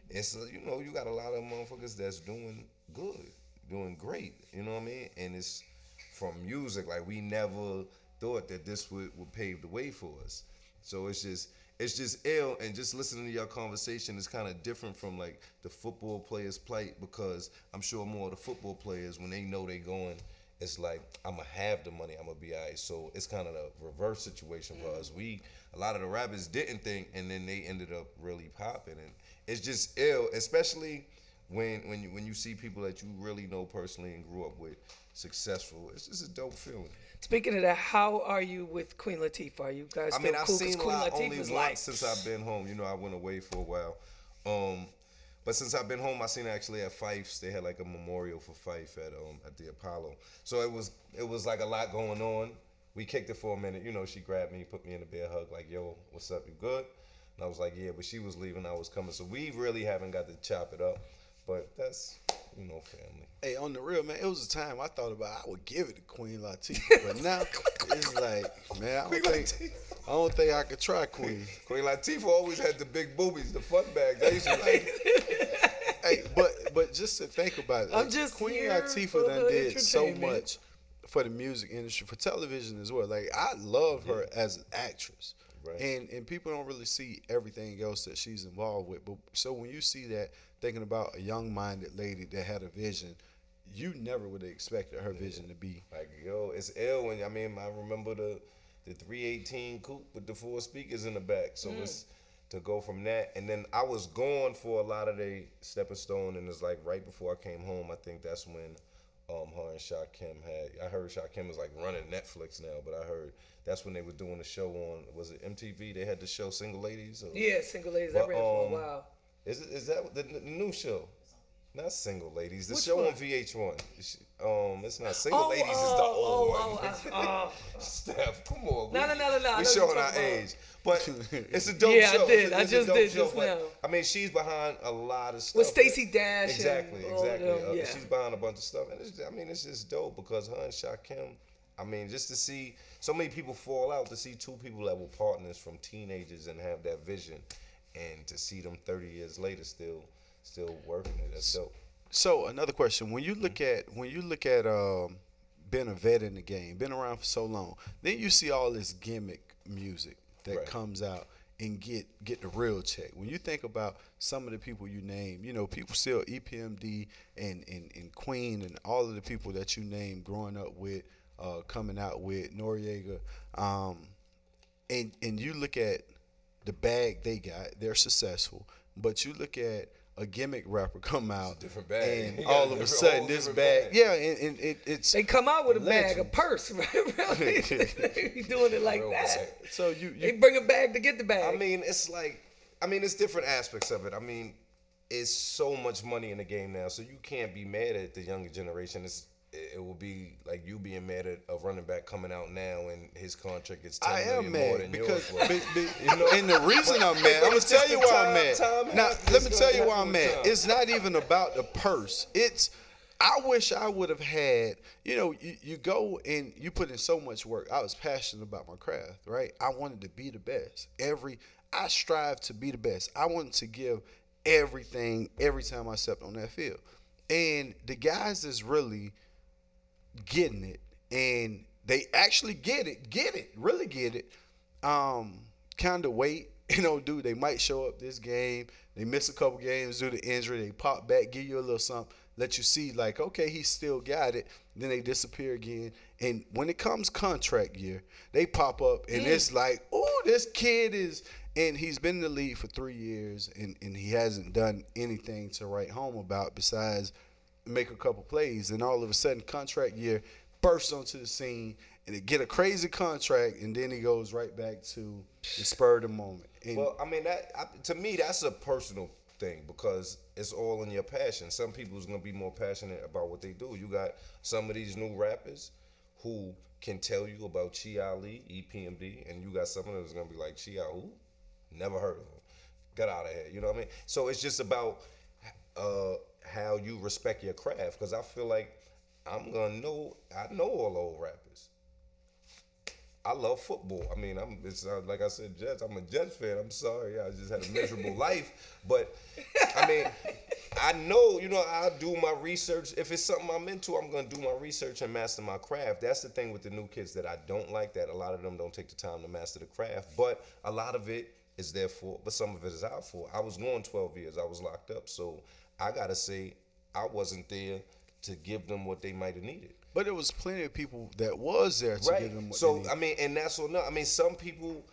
it's you know, you got a lot of motherfuckers that's doing good, doing great. You know what I mean? And it's from music. Like, we never thought that this would pave the way for us. So it's just ill, and just listening to your conversation is kind of different from like the football players' plight, because I'm sure more of the football players, when they know they going, it's like, I'm gonna have the money, I'm gonna be all right. So it's kind of the reverse situation for us. A lot of the rappers didn't think, and then they ended up really popping, and it's just ill, especially when you see people that you really know personally and grew up with successful. It's just a dope feeling. Speaking of that, how are you with Queen Latifah? Are you guys I still mean, I've cool? 'Cause seen Queen her only Latifah's once like, since I've been home. You know, I went away for a while. But since I've been home, I seen her actually at Fife's. They had like a memorial for Fife at the Apollo. So it was like a lot going on. We kicked it for a minute. You know, she grabbed me, put me in a bear hug, like, yo, what's up, you good? And I was like, yeah, but she was leaving, I was coming. So we really haven't got to chop it up. But that's, you know, family. Hey, on the real, man, it was a time I thought about I would give it to Queen Latifah, but now it's like, man, I don't think I could try Queen. Queen Latifah always had the big boobies, the fun bags. I used to like. Hey, but just to think about it, I'm just Queen here Latifah for done the did so entertainment. much for the music industry, for television as well. Like I love her as an actress, Right. and people don't really see everything else that she's involved with. But so when you see that, thinking about a young-minded lady that had a vision, you never would have expected her vision to be. Like, yo, it's ill when, I mean, I remember the 318 coupe with the 4 speakers in the back. So it's to go from that. And then I was gone for a lot of the stepping stone, and it's like right before I came home, I think that's when her and Shakim had, I heard Shakim was like running Netflix now, but I heard that's when they were doing the show on, was it MTV? They had the show Single Ladies? Or, Yeah, Single Ladies. But, I ran for a while. Is that the new show? Not Single Ladies. The Which show one? on VH1. It's not Single Ladies. It's the old one. Steph, come on. No. We're showing our age, but it's a dope Yeah, show. I did. I It's a just dope did show, just but, now. I mean, she's behind a lot of stuff. With Stacey Dash. Exactly. And all them, yeah. She's behind a bunch of stuff, and it's just dope because her and Shakim. I mean, just to see so many people fall out, to see two people that were partners from teenagers and have that vision, and to see them 30 years later still working it. That's dope. So another question: when you look at being a vet in the game, been around for so long, then you see all this gimmick music that Right. comes out and get the real check. When you think about some of the people you name, you know, people still EPMD and Queen and all of the people that you name growing up with, coming out with Noriega, and you look at the bag they got, they're successful, but you look at a gimmick rapper come out, different bag. and all of a sudden this bag, yeah, and it's They come out with a bag, a legend. purse, right? Really? They be doing it like Real that. bag. So They bring a bag to get the bag. I mean, it's like, it's different aspects of it. I mean, it's so much money in the game now, so you can't be mad at the younger generation. It will be like you being mad at a running back coming out now and his contract is $10 I am million more mad than because, yours. and the reason I'm mad, I'm gonna it's tell just you the why I'm mad. time Now, happens, let me it's tell gonna you why happen I'm with mad. time. It's not even about the purse. I wish I would have had, you go and you put in so much work. I was passionate about my craft, right? I wanted to be the best. I strive to be the best. I wanted to give everything every time I stepped on that field. And the guys that's really getting it, and they actually really get it, kind of wait, dude, they might show up this game, they miss a couple games due to injury, they pop back, give you a little something, let you see like, okay, he still got it, then they disappear again. And when it comes contract year, they pop up and it's like, oh, this kid is, and he's been in the league for 3 years and he hasn't done anything to write home about besides make a couple plays, and all of a sudden contract year bursts onto the scene and they get a crazy contract, and then he goes right back to the spur of the moment. And Well, to me, that's a personal thing because it's all in your passion. Some people's gonna be more passionate about what they do. You got some of these new rappers who can tell you about ChiAli, EPMD, and you got some of them that's gonna be like, Chia, who? Never heard of him. Get out of here. You know what I mean? So it's just about how you respect your craft. Because I feel like I know all the old rappers. I love football. I mean, it's like I said, Jets. I'm a Jets fan. I'm sorry, I just had a miserable life. But I mean, I know, I do my research. If it's something I'm into, I'm gonna do my research and master my craft. That's the thing with the new kids that I don't like. That a lot of them don't take the time to master the craft. But a lot of it is their fault, but some of it is our fault. I was gone 12 years. I was locked up, so I gotta say I wasn't there to give them what they might have needed. but there was plenty of people that was there to give them what So they need. I mean, and that's what. I mean, some people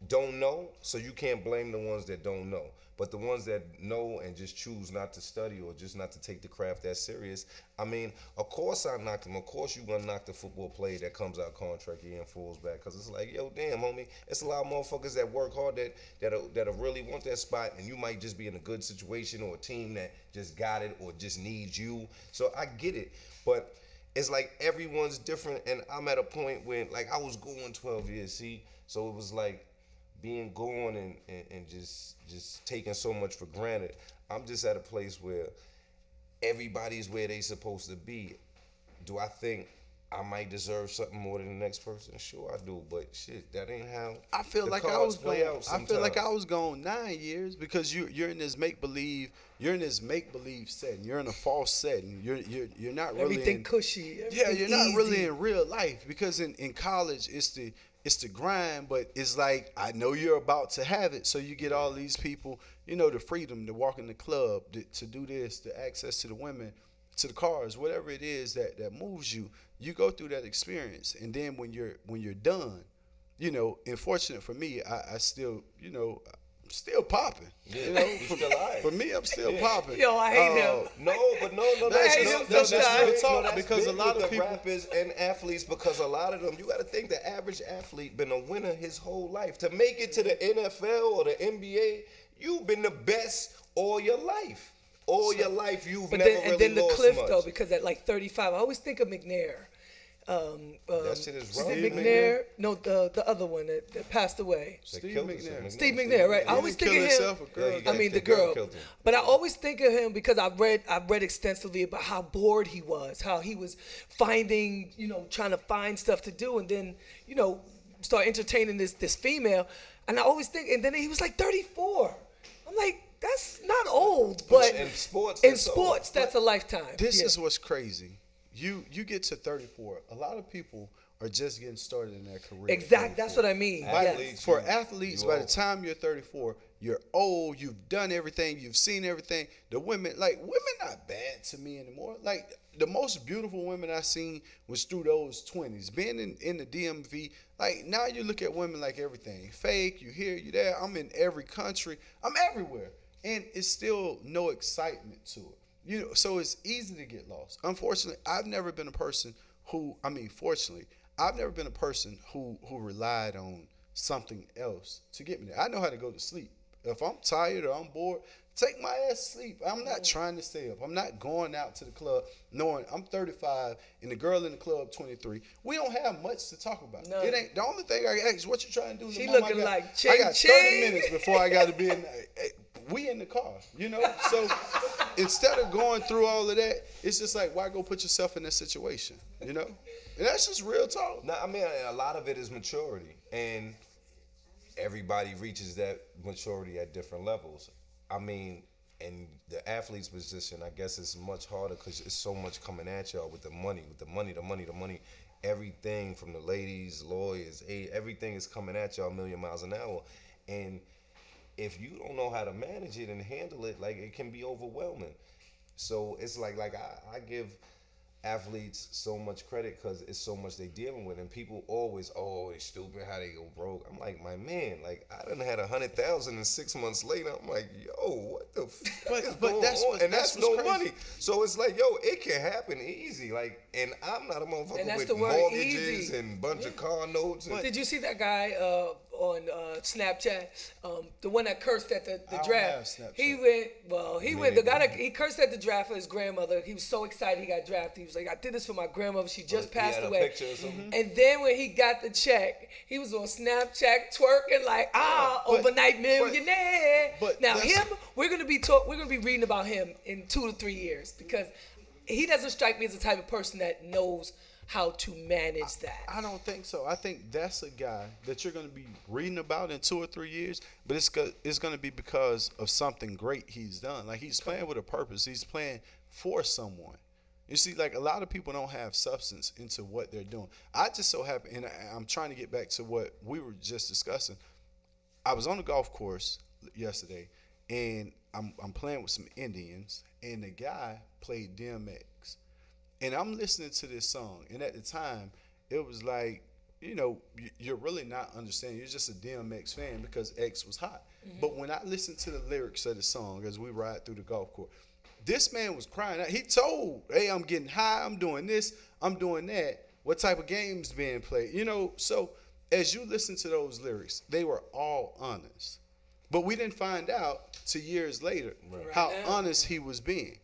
don't know, so you can't blame the ones that don't know. But the ones that know and just choose not to study or just not to take the craft that serious, I mean, of course I knocked them. Of course you gonna knock the football player that comes out contract year and falls back, because it's like, yo, damn, homie, it's a lot of motherfuckers that work hard that'll really want that spot, and you might just be in a good situation or a team that just got it or just needs you. So I get it, but it's like everyone's different, and I'm at a point when, like, I was going 12 years, see? So it was like, being gone and just taking so much for granted. I'm just at a place where everybody's where they supposed to be. Do I think I might deserve something more than the next person? Sure I do, but shit, that ain't how I feel the like cards play out sometimes. I feel like I was gone 9 years because you're in this make believe. You're in this make believe setting. You're in a false setting. You're not really Everything cushy. Yeah, everything you're not really easy. in real life because in college it's the grind, but it's like I know you're about to have it, so you get all these people, you know, the freedom to walk in the club, to do this, the access to the women, to the cars, whatever it is that moves you. You go through that experience, and then when you're done, you know, unfortunate for me, I still, you know, I'm still popping. Yeah, you know, you still alive. for me, I'm still popping. Yo, I hate him. No, That's hate just- him that's just sometimes. real talk, that's because a big lot with of the people. rappers and athletes, because a lot of them, you got to think the average athlete been a winner his whole life. To make it to the NFL or the NBA, you've been the best all your life. All your life, you've But never then, really and then the lost cliff much. though, because at like 35, I always think of McNair. That shit is wrong. Is it McNair? No, the other one that passed away. They Steve killed McNair. us. Steve McNair, right? I He always didn't think of kill him. himself, a girl. Yeah, he I got- mean, the the girl girl. killed him. But I always think of him because I've read extensively about how bored he was, how he was finding, you know, trying to find stuff to do, and then, you know, start entertaining this female. And I always think, and then he was like 34. I'm like, that's not old, but in sports, in that's old. sports, that's a lifetime. This Yeah. is what's crazy. You get to 34. A lot of people are just getting started in their career. at Exact. 34. That's what I mean. Athletes, Yes. For you- athletes, you by the old. time you're 34, you're old. You've done everything. You've seen everything. The women not bad to me anymore. Like the most beautiful women I seen was through those 20s. Being in the DMV, like now you look at women like everything fake. You here, you there. I'm in every country. I'm everywhere, and it's still no excitement to it. You know, so it's easy to get lost. Unfortunately, I've never been a person fortunately, I've never been a person who relied on something else to get me there. I know how to go to sleep. If I'm tired or I'm bored, take my ass to sleep. I'm not trying to stay up. I'm not going out to the club knowing I'm 35 and the girl in the club 23. We don't have much to talk about. No. It ain't the only thing I ask. What you trying to do? in the She morning? looking like I got 30 ching-ching. minutes before I got to be in. We in the car, you know. So instead of going through all of that, it's just like, why go put yourself in that situation, you know? And that's just real talk. No, I mean, a lot of it is maturity, and everybody reaches that maturity at different levels. I mean, in the athlete's position, I guess it's much harder because it's so much coming at y'all with the money. Everything from the ladies, lawyers, everything is coming at y'all a million miles an hour. And if you don't know how to manage it and handle it, like, it can be overwhelming. So it's like I give athletes so much credit because it's so much they dealing with, and people always, oh, it's stupid how they go broke. I'm like, my man, like, I done had 100,000 and 6 months later, I'm like, yo, what the fuck is going that's on? what- And that's that's no what's crazy. money. So it's like, yo, it can happen easy. Like, and I'm not a motherfucker And that's with the word, mortgages easy. and bunch of car notes. And, Did you see that guy on Snapchat? The one that cursed at the don't draft. have Snapchat. He went. The guy that he cursed at the draft for his grandmother. He was so excited he got drafted. He was like, I did this for my grandmother. She just he passed had a away. picture or something? And then when he got the check, he was on Snapchat twerking like, but- overnight millionaire. but now that's- him, we're gonna be reading about him in 2 to 3 years because he doesn't strike me as the type of person that knows how to manage that. I don't think so. I think that's a guy that you're going to be reading about in 2 or 3 years, but it's going to be because of something great he's done. Like, he's playing with a purpose. He's playing for someone. You see, like, a lot of people don't have substance into what they're doing. I just so happen, and I'm trying to get back to what we were just discussing. I was on the golf course yesterday, and I'm playing with some Indians, and the guy played DMX. And I'm listening to this song, and at the time, it was like, you know, you're really not understanding. You're just a DMX fan because X was hot. But when I listened to the lyrics of the song as we ride through the golf course, this man was crying out. He told, hey, I'm getting high, I'm doing this, I'm doing that. What type of games being played? You know, so as you listen to those lyrics, they were all honest. But we didn't find out till years later how honest he was being.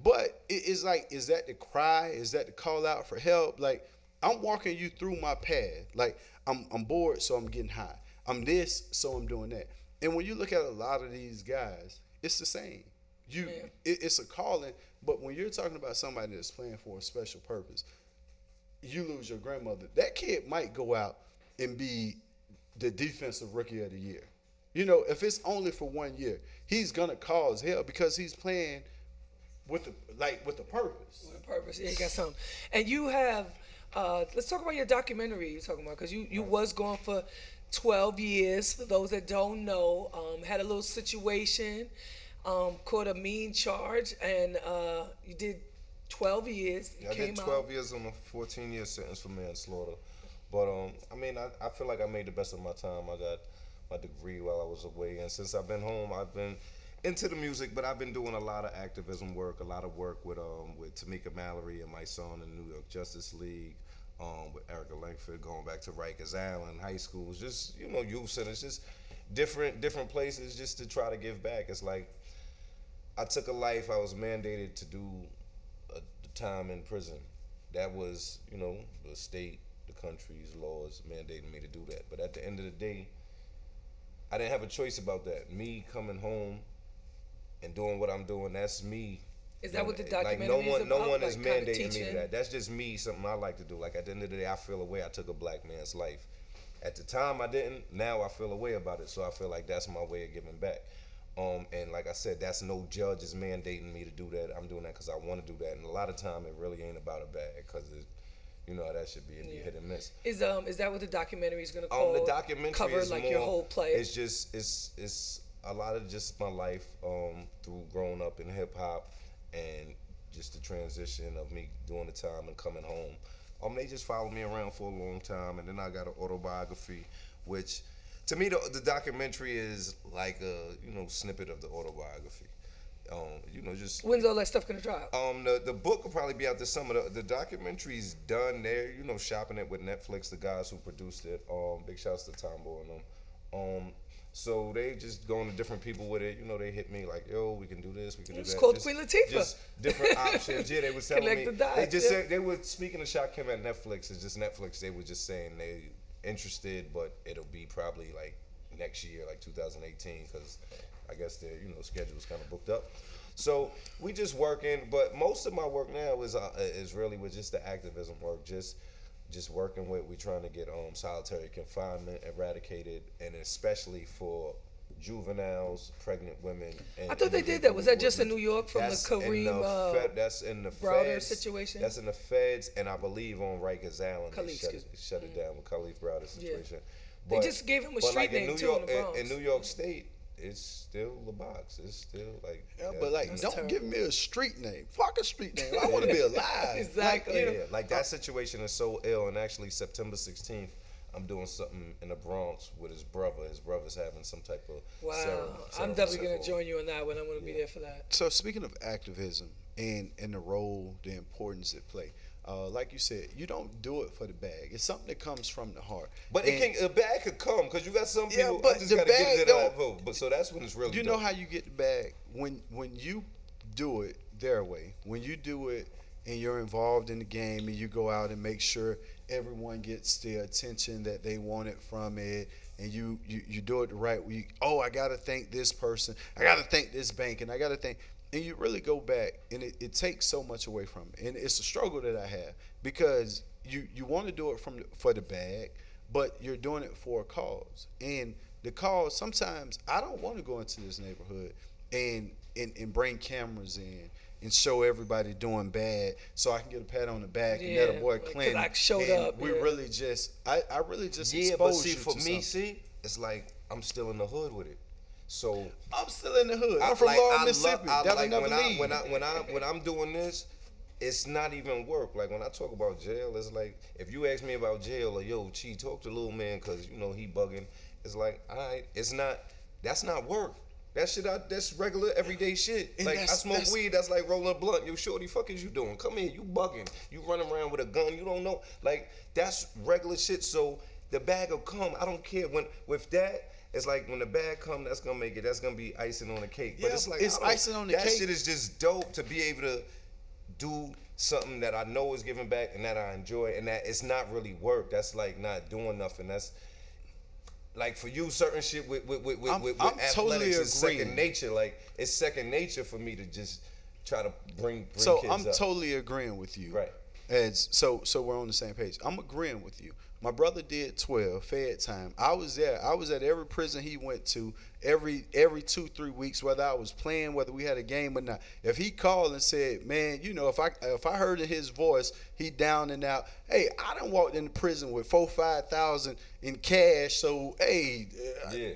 But it's like, is that the cry? Is that the call out for help? Like, I'm walking you through my path. Like, I'm bored, so I'm getting high. I'm this, so I'm doing that. And when you look at a lot of these guys, it's the same. It's a calling, but when you're talking about somebody that's playing for a special purpose, you lose your grandmother. That kid might go out and be the defensive rookie of the year. You know, if it's only for 1 year, he's gonna cause hell because he's playing with the purpose. With a purpose, yeah, you got something. And you have, let's talk about your documentary you're talking about, because you was gone for 12 years. For those that don't know, had a little situation, caught a mean charge, and you did 12 years. I did 12 years on a 14-year sentence for manslaughter. But I mean, I feel like I made the best of my time. I got my degree while I was away, and since I've been home, I've been into the music, but I've been doing a lot of activism work, a lot of work with Tamika Mallory and my son in the New York Justice League, with Erica Langford, going back to Rikers Island, high schools, just, you know, youth centers, just different places just to try to give back. It's like I took a life, I was mandated to do the time in prison. That was, you know, the state, the country's laws mandating me to do that. But at the end of the day, I didn't have a choice about that. Me coming home and doing what I'm doing, that's me. Is that what the documentary is about? No one is like mandating me to that. That's just me, something I like to do. Like, at the end of the day, I feel a way. I took a black man's life. At the time, I didn't. Now I feel a way about it. So I feel like that's my way of giving back. And like I said, that's no judge is mandating me to do that. I'm doing that because I want to do that. And a lot of time, it really ain't about a bag, because you know how that should be. It'd be hit and miss. Is that what the documentary is gonna call? The documentary cover is like more, your whole play. It's just it's a lot of just my life through growing up in hip hop, and just the transition of me doing the time and coming home. They just followed me around for a long time, and then I got an autobiography, which to me the documentary is like a, you know, snippet of the autobiography. You know, just when's all that stuff gonna drop? The book will probably be out this summer. The documentary's done. They're, you know, shopping it with Netflix. The guys who produced it. Big shouts to Tombo and them. So they just going to different people with it. You know, they hit me like, yo, we can do this, we can do that. It's called Queen Latifah. Just different options. Yeah, they were telling me. The dots, they just said, they were speaking to Shaq Kim at Netflix. It's just Netflix. They were just saying they interested, but it'll be probably like next year, like 2018, because I guess their, you know, schedule's kind of booked up. So we just working, but most of my work now is really with just the activism work, just working with, we trying to get solitary confinement eradicated, and especially for juveniles, pregnant women. And I thought they did that. Was that just in New York from the Kareem that's in the Browder feds, situation? That's in the feds, and I believe on Rikers Island they Khalif, shut it down with Khalif Browder situation. Yeah. They just gave him a street name too in the Bronx. In New York State, it's still the box. It's still like, but like, don't give me a street name. Fuck a street name. I want to be alive. Exactly. Like, you know, like that situation is so ill. And actually, September 16th, I'm doing something in the Bronx with his brother. His brother's having some type of I'm definitely gonna join you on that one. I'm gonna be there for that. So speaking of activism and the role, the importance it play. Like you said, you don't do it for the bag. It's something that comes from the heart. But a bag could come, because you got some people. But I just the gotta bag get it out vote. But so that's when it's really. You know how you get the bag when you do it their way. When you do it and you're involved in the game and you go out and make sure everyone gets the attention that they wanted from it, and you do it the right way. I gotta thank this person. I gotta thank this bank, and I gotta thank. And you really go back, and it takes so much away from it. And it's a struggle that I have, because you want to do it for the bag, but you're doing it for a cause. And the cause, sometimes I don't want to go into this neighborhood and bring cameras in and show everybody doing bad so I can get a pat on the back and that a boy Clint. I showed up. We really just, I really just but exposed see, you for to me, something. it's like I'm still in the hood with it. So I'm still in the hood. I'm from Laurel, Mississippi. When I'm doing this, it's not even work. Like, when I talk about jail, it's like, if you ask me about jail, or yo, Chi, talk to little man, because you know he bugging. It's like, all right, that's not work. That's regular everyday shit. And like, I smoke weed, that's like rolling a blunt. Yo, shorty, fuck is you doing? Come here, you bugging. You running around with a gun, you don't know. Like, that's regular shit. So the bag will come. I don't care. With that, it's like when the bag come, that's gonna make it. That's gonna be icing on the cake. But it's like, it's icing on the cake. That shit is just dope to be able to do something that I know is giving back and that I enjoy, and that it's not really work. That's like not doing nothing. like for you, certain shit with I'm athletics totally is second agreeing. nature. Like it's second nature for me to just try to bring So kids I'm up. totally agreeing with you. Right. As so we're on the same page. I'm agreeing with you. My brother did 12 fed time. I was there. I was at every prison he went to every 2-3 weeks, whether I was playing, whether we had a game or not. If he called and said, man, you know, if I heard in his voice he down and out, hey, I done walked into prison with 4,000-5,000 in cash. So hey,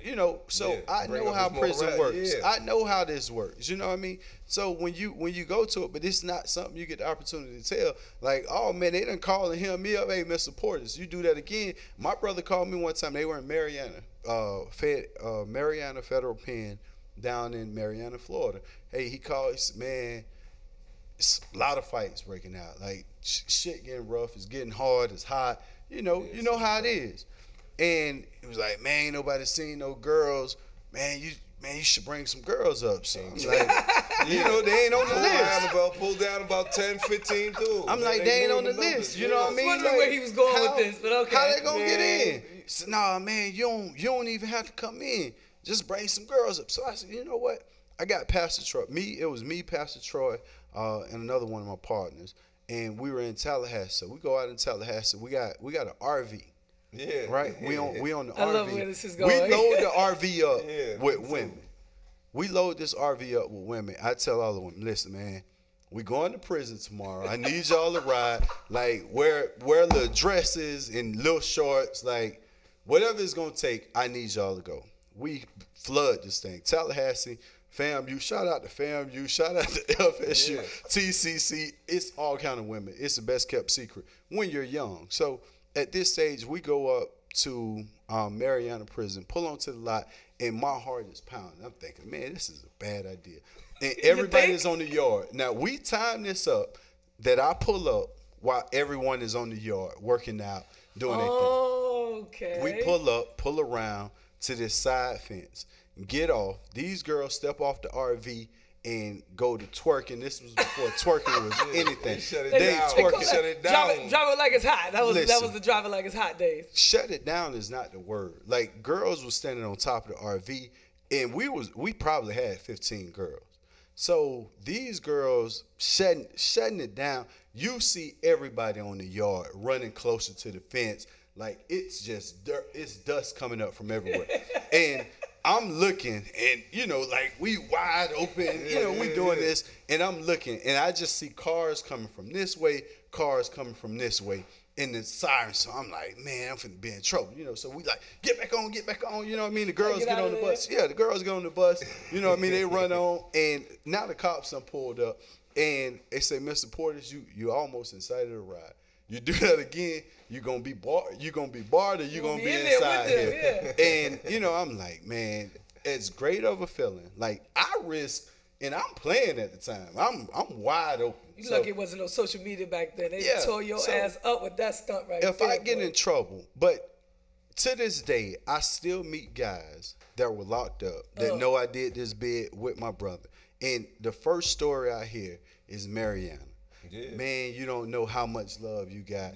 you know, so Yeah. I Bring know up how his prison morale. works. Yeah. I know how this works. You know what I mean? So when you go to it, but it's not something you get the opportunity to tell. Like, oh man, they done calling him me up. Hey, Mr. Portis, you do that again. My brother called me one time. They were in Mariana, Mariana Federal Pen down in Mariana, Florida. Hey, he called. He said, man, it's a lot of fights breaking out. Like shit getting rough. It's getting hard. It's hot. You know how it is. And it was like, man, ain't nobody seen no girls. Man, you should bring some girls up. So I'm like, you know, they ain't on the list. Pull down about 10, 15 dudes. I'm like, they ain't on the list. You know what I mean? wondering where he was going with this, but okay. How they gonna get in? So, nah, man, you don't even have to come in. Just bring some girls up. So I said, you know what? I got Pastor Troy. It was me, Pastor Troy, and another one of my partners, and we were in Tallahassee. So we go out in Tallahassee. We got an RV. Yeah. Right? We on the RV. I love where this is going. We load the RV up with women. We load this RV up with women. I tell all the women, listen, man, we going to prison tomorrow. I need y'all to ride. Like, wear little dresses and little shorts. Like, whatever it's going to take, I need y'all to go. We flood this thing. Tallahassee, FAMU, shout out to FAMU, shout out to FSU, TCC. It's all kind of women. It's the best kept secret when you're young. So at this stage, we go up to Mariana Prison, pull onto the lot, and my heart is pounding. I'm thinking, man, this is a bad idea. And everybody is on the yard. Now, we time this up that I pull up while everyone is on the yard working out, doing their thing. Okay. We pull up, pull around to this side fence, get off. These girls step off the RV and go to twerking. This was before twerking was anything. Shut it They down. twerking. Shut it down. Drive it like it's hot. That was Listen. the drive it like it's hot days. Shut it down is not the word. Like, girls was standing on top of the RV, and we probably had 15 girls. So these girls shutting it down. You see everybody on the yard running closer to the fence. Like, it's just dirt. It's dust coming up from everywhere. And I'm looking, and, you know, like, we wide open, you know, we doing this, and I'm looking, and I just see cars coming from this way, cars coming from this way, and the sirens. So I'm like, man, I'm finna be in trouble, you know. So we like, get back on, you know what I mean? The girls get on the bus. Yeah, the girls get on the bus, you know what I mean? They run on, and now the cops done pulled up, and they say, Mr. Portis, you almost incited a riot. You do that again, you're gonna be barred, or you're gonna be inside here. Yeah. And you know, I'm like, man, it's great of a feeling. Like, I risk, and I'm playing at the time. I'm wide open. You lucky it wasn't no social media back then. They tore your ass up with that stunt right there. If I get in trouble, but to this day, I still meet guys that were locked up that know I did this bid with my brother. And the first story I hear is Mariana. Yeah. Man, you don't know how much love you got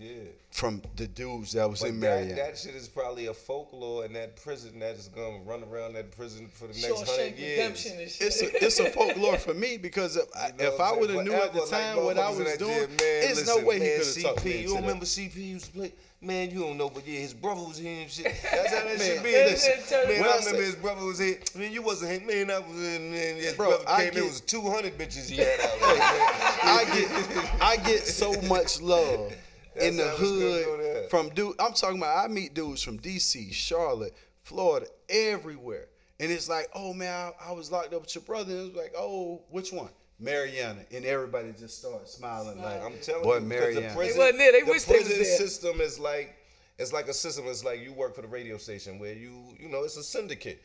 from the dudes that was in Mariana. That shit is probably a folklore in that prison that is gonna run around that prison for the next 100 years. It's a folklore for me, because if I would have knew at the time what I was doing, there's no way he could have talked me into You that. remember CP used to play? Man, you don't know, but yeah, his brother was here and shit. That's how that Man, should be. listen, Man, when I I remember say- his brother was here. Man, you wasn't here. Man, I was in, man, his Bro, brother I came in, get- it was 200 bitches he had out there. I get so much love in the how it's gonna go hood there. from dude. I'm talking about, I meet dudes from DC, Charlotte, Florida, everywhere, and it's like, oh man, I was locked up with your brother. And it was like, oh, which one? Mariana, and everybody just started smiling like, I'm telling boy, you, 'cause Mariana. the prison, They wasn't there. They the wish they was prison there. system is like, it's like a system. It's like you work for the radio station where you know, it's a syndicate.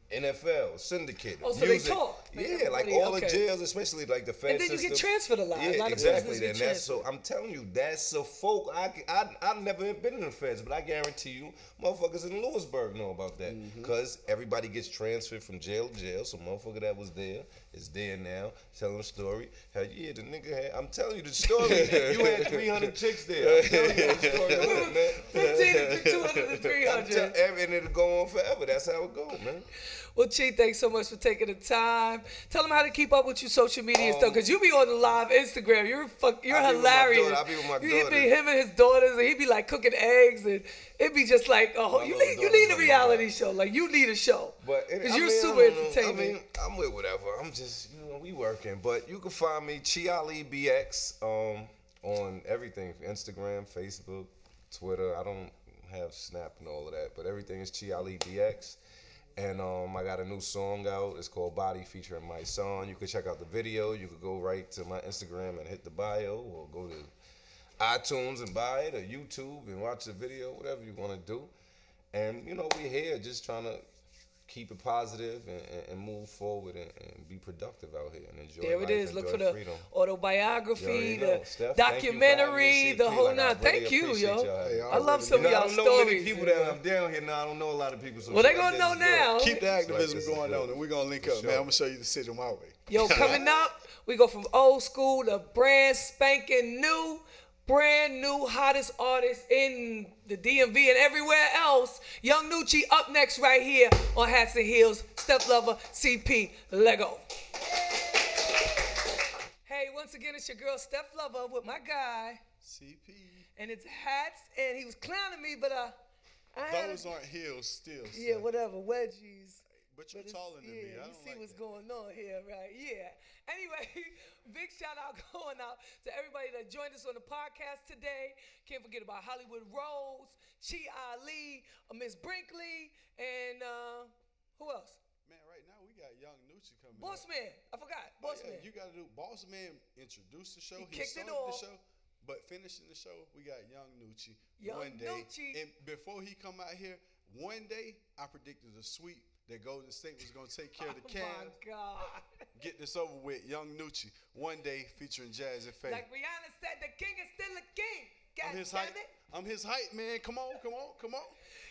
NFL syndicate. Oh, so they talk. Yeah, like all the jails, especially like the Fed And then you system. get transferred a lot. Yeah, a lot exactly. Of And that's so. I'm telling you, that's a folk. I've never been in the Feds, but I guarantee you, motherfuckers in Lewisburg know about that because everybody gets transferred from jail to jail. So motherfucker that was there is there now, telling a story. Hell yeah, the nigga had. I'm telling you the story. You had 300 chicks there. I'm telling you the story, man. 15 to 200 to 300. And it'll go on forever. That's how it goes, man. Well, Chi, thanks so much for taking the time. Tell them how to keep up with your social media and stuff, because you be on the live Instagram. You're hilarious. I be with my daughter. You be him and his daughters, and he be like cooking eggs, and it be just like a whole. You need a reality show. Like you need a show. Because you're super entertaining. I mean, I'm with whatever. I'm just, we working. But you can find me ChiAli BX on everything: Instagram, Facebook, Twitter. I don't have Snap and all of that, but everything is ChiAli BX. And I got a new song out. It's called Body, featuring my son. You can check out the video. You could go right to my Instagram and hit the bio, or go to iTunes and buy it, or YouTube and watch the video, whatever you want to do. And, we're here just trying to keep it positive and move forward and be productive out here and enjoy There life, it is. Look for the freedom. autobiography, the Steph, documentary, the whole nine. Thank you, yo. I love some of y'all stories. I don't know many people that I'm down here now. I don't know a lot of people. So well, they're going to know now. Keep the activism going on, and we're going to link up, man. I'm going to show you the city my way. Yo, coming up, we go from old school to brand spanking new. Brand new hottest artist in the DMV and everywhere else. Young Nucci up next right here on Hats and Heels. Step Lover, CP, Lego. Hey, once again, it's your girl Step Lover with my guy CP. And it's hats, and he was clowning me, but those aren't heels still. Yeah, whatever, wedgies. But you're taller than me. I don't see like what's that. going on here, right? Yeah. Anyway, big shout out going out to everybody that joined us on the podcast today. Can't forget about Hollywood Rose, ChiAli, Miss Brinkley, and who else? Man, right now we got Young Nucci coming. Boss Man, I forgot. Boss Man. You got to do. Boss Man introduced the show. He kicked it started off. the show. But finishing the show, we got Young Nucci. Young one day, Nucci. and before he come out here, one day I predicted a sweep that Golden State was gonna take care of the Cavs. Oh my God! Get this over with, Young Nucci. One day featuring Jazz and Faye. Like Rihanna said, the king is still a king. God I'm his damn hype. it. I'm his hype man. Come on.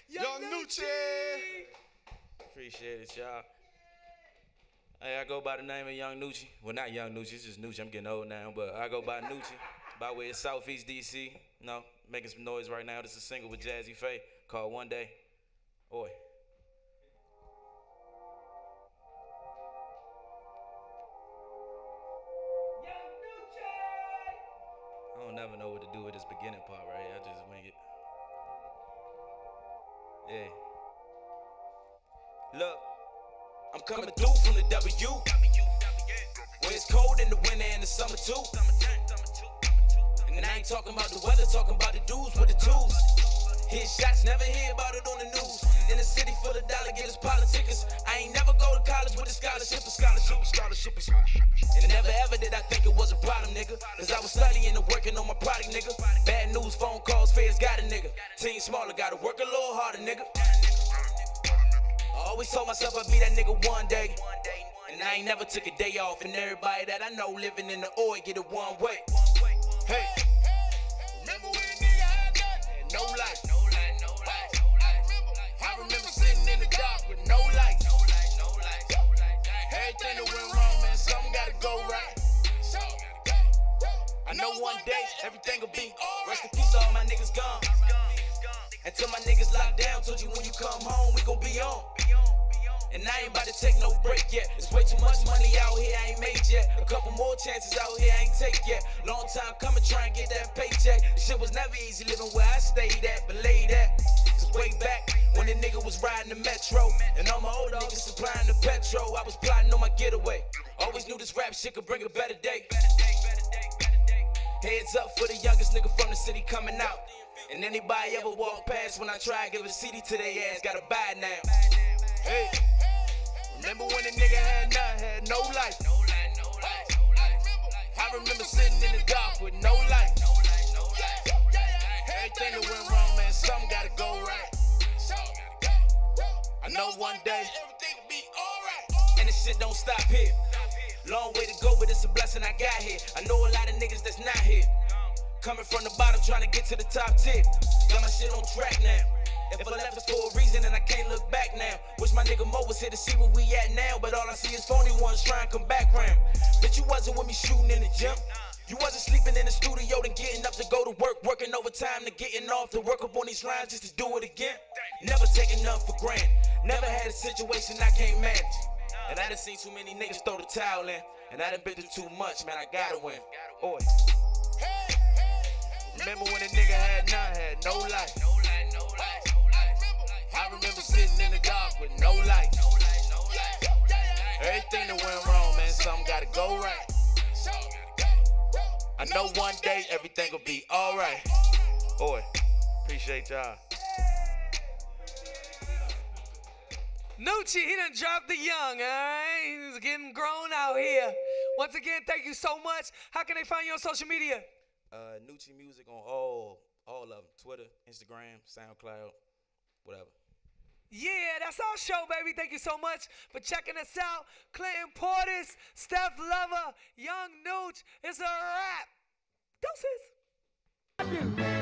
Young Nucci. Appreciate it, y'all. Hey, I go by the name of Young Nucci. Well, not Young Nucci, it's just Nucci. I'm getting old now, but I go by Nucci. By way of Southeast DC. Making some noise right now. This is a single with Jazzy Faye called One Day. Oi. I don't never know what to do with this beginning part right here. I just wing it. Yeah. Look, I'm coming through from the W. Where it's cold in the winter and the summer too. And I ain't talking about the weather, talking about the dudes with the tools. Hit shots, never hear about it on the news. In a city full of dollar getters, politicians. I ain't never go to college with a scholarship. And never ever did I think it was a problem, nigga. Cause I was studying and working on my product, nigga. Bad news, phone calls, feds got a nigga. Team smaller, gotta work a little harder, nigga. I always told myself I'd be that nigga one day. And I ain't never took a day off. And everybody that I know living in the oi get it one way. Hey, remember when a nigga had nothing? No life. I remember sitting in the dark with no light. Everything that went wrong, man, something gotta go right. I know one day everything will be alright. Rest in peace, all my niggas gone. Until my niggas locked down, told you when you come home, we gon' be on. And I ain't about to take no break yet. There's way too much money out here, I ain't made yet. A couple more chances out here, I ain't take yet. Long time coming, try and get that paycheck. Shit was never easy living where I stayed at, but laid at. It's way back when the nigga was riding the metro. And all my old niggas supplying the petrol. I was plotting on my getaway. Always knew this rap shit could bring a better day. Heads up for the youngest nigga from the city coming out. And anybody ever walk past when I try to give a CD to their ass, gotta buy it now. Hey, remember when a nigga had nothing, had no life. I remember sitting in the dark with no light. Everything that went wrong, man, something gotta go right. I know one day everything will be alright. And this shit don't stop here. Long way to go, but it's a blessing I got here. I know a lot of niggas that's not here. Coming from the bottom, trying to get to the top tip. Got my shit on track now. If I left, it's for a reason and I can't look back now. Wish my nigga Mo was here to see where we at now, but all I see is phony ones trying to come back round. Bitch, you wasn't with me shooting in the gym. You wasn't sleeping in the studio to getting up to go to work, working overtime to getting off to work up on these rhymes just to do it again. Never taking nothing for granted. Never had a situation I can't manage. And I done seen too many niggas throw the towel in. And I done been through too much, man, I gotta win. Oi. Remember when a nigga had none, had no life. I remember sitting in the dark with no light. Everything that went wrong, man, something gotta go right. I know one day everything will be alright. Oi, appreciate y'all. Nucci, he done dropped the young, alright? He's getting grown out here. Once again, thank you so much. How can they find you on social media? Nucci Music on all of them. Twitter, Instagram, SoundCloud, whatever. Yeah, that's our show, baby. Thank you so much for checking us out. Clinton Portis, Steph Lover, Young Nooch. It's a wrap. Deuces.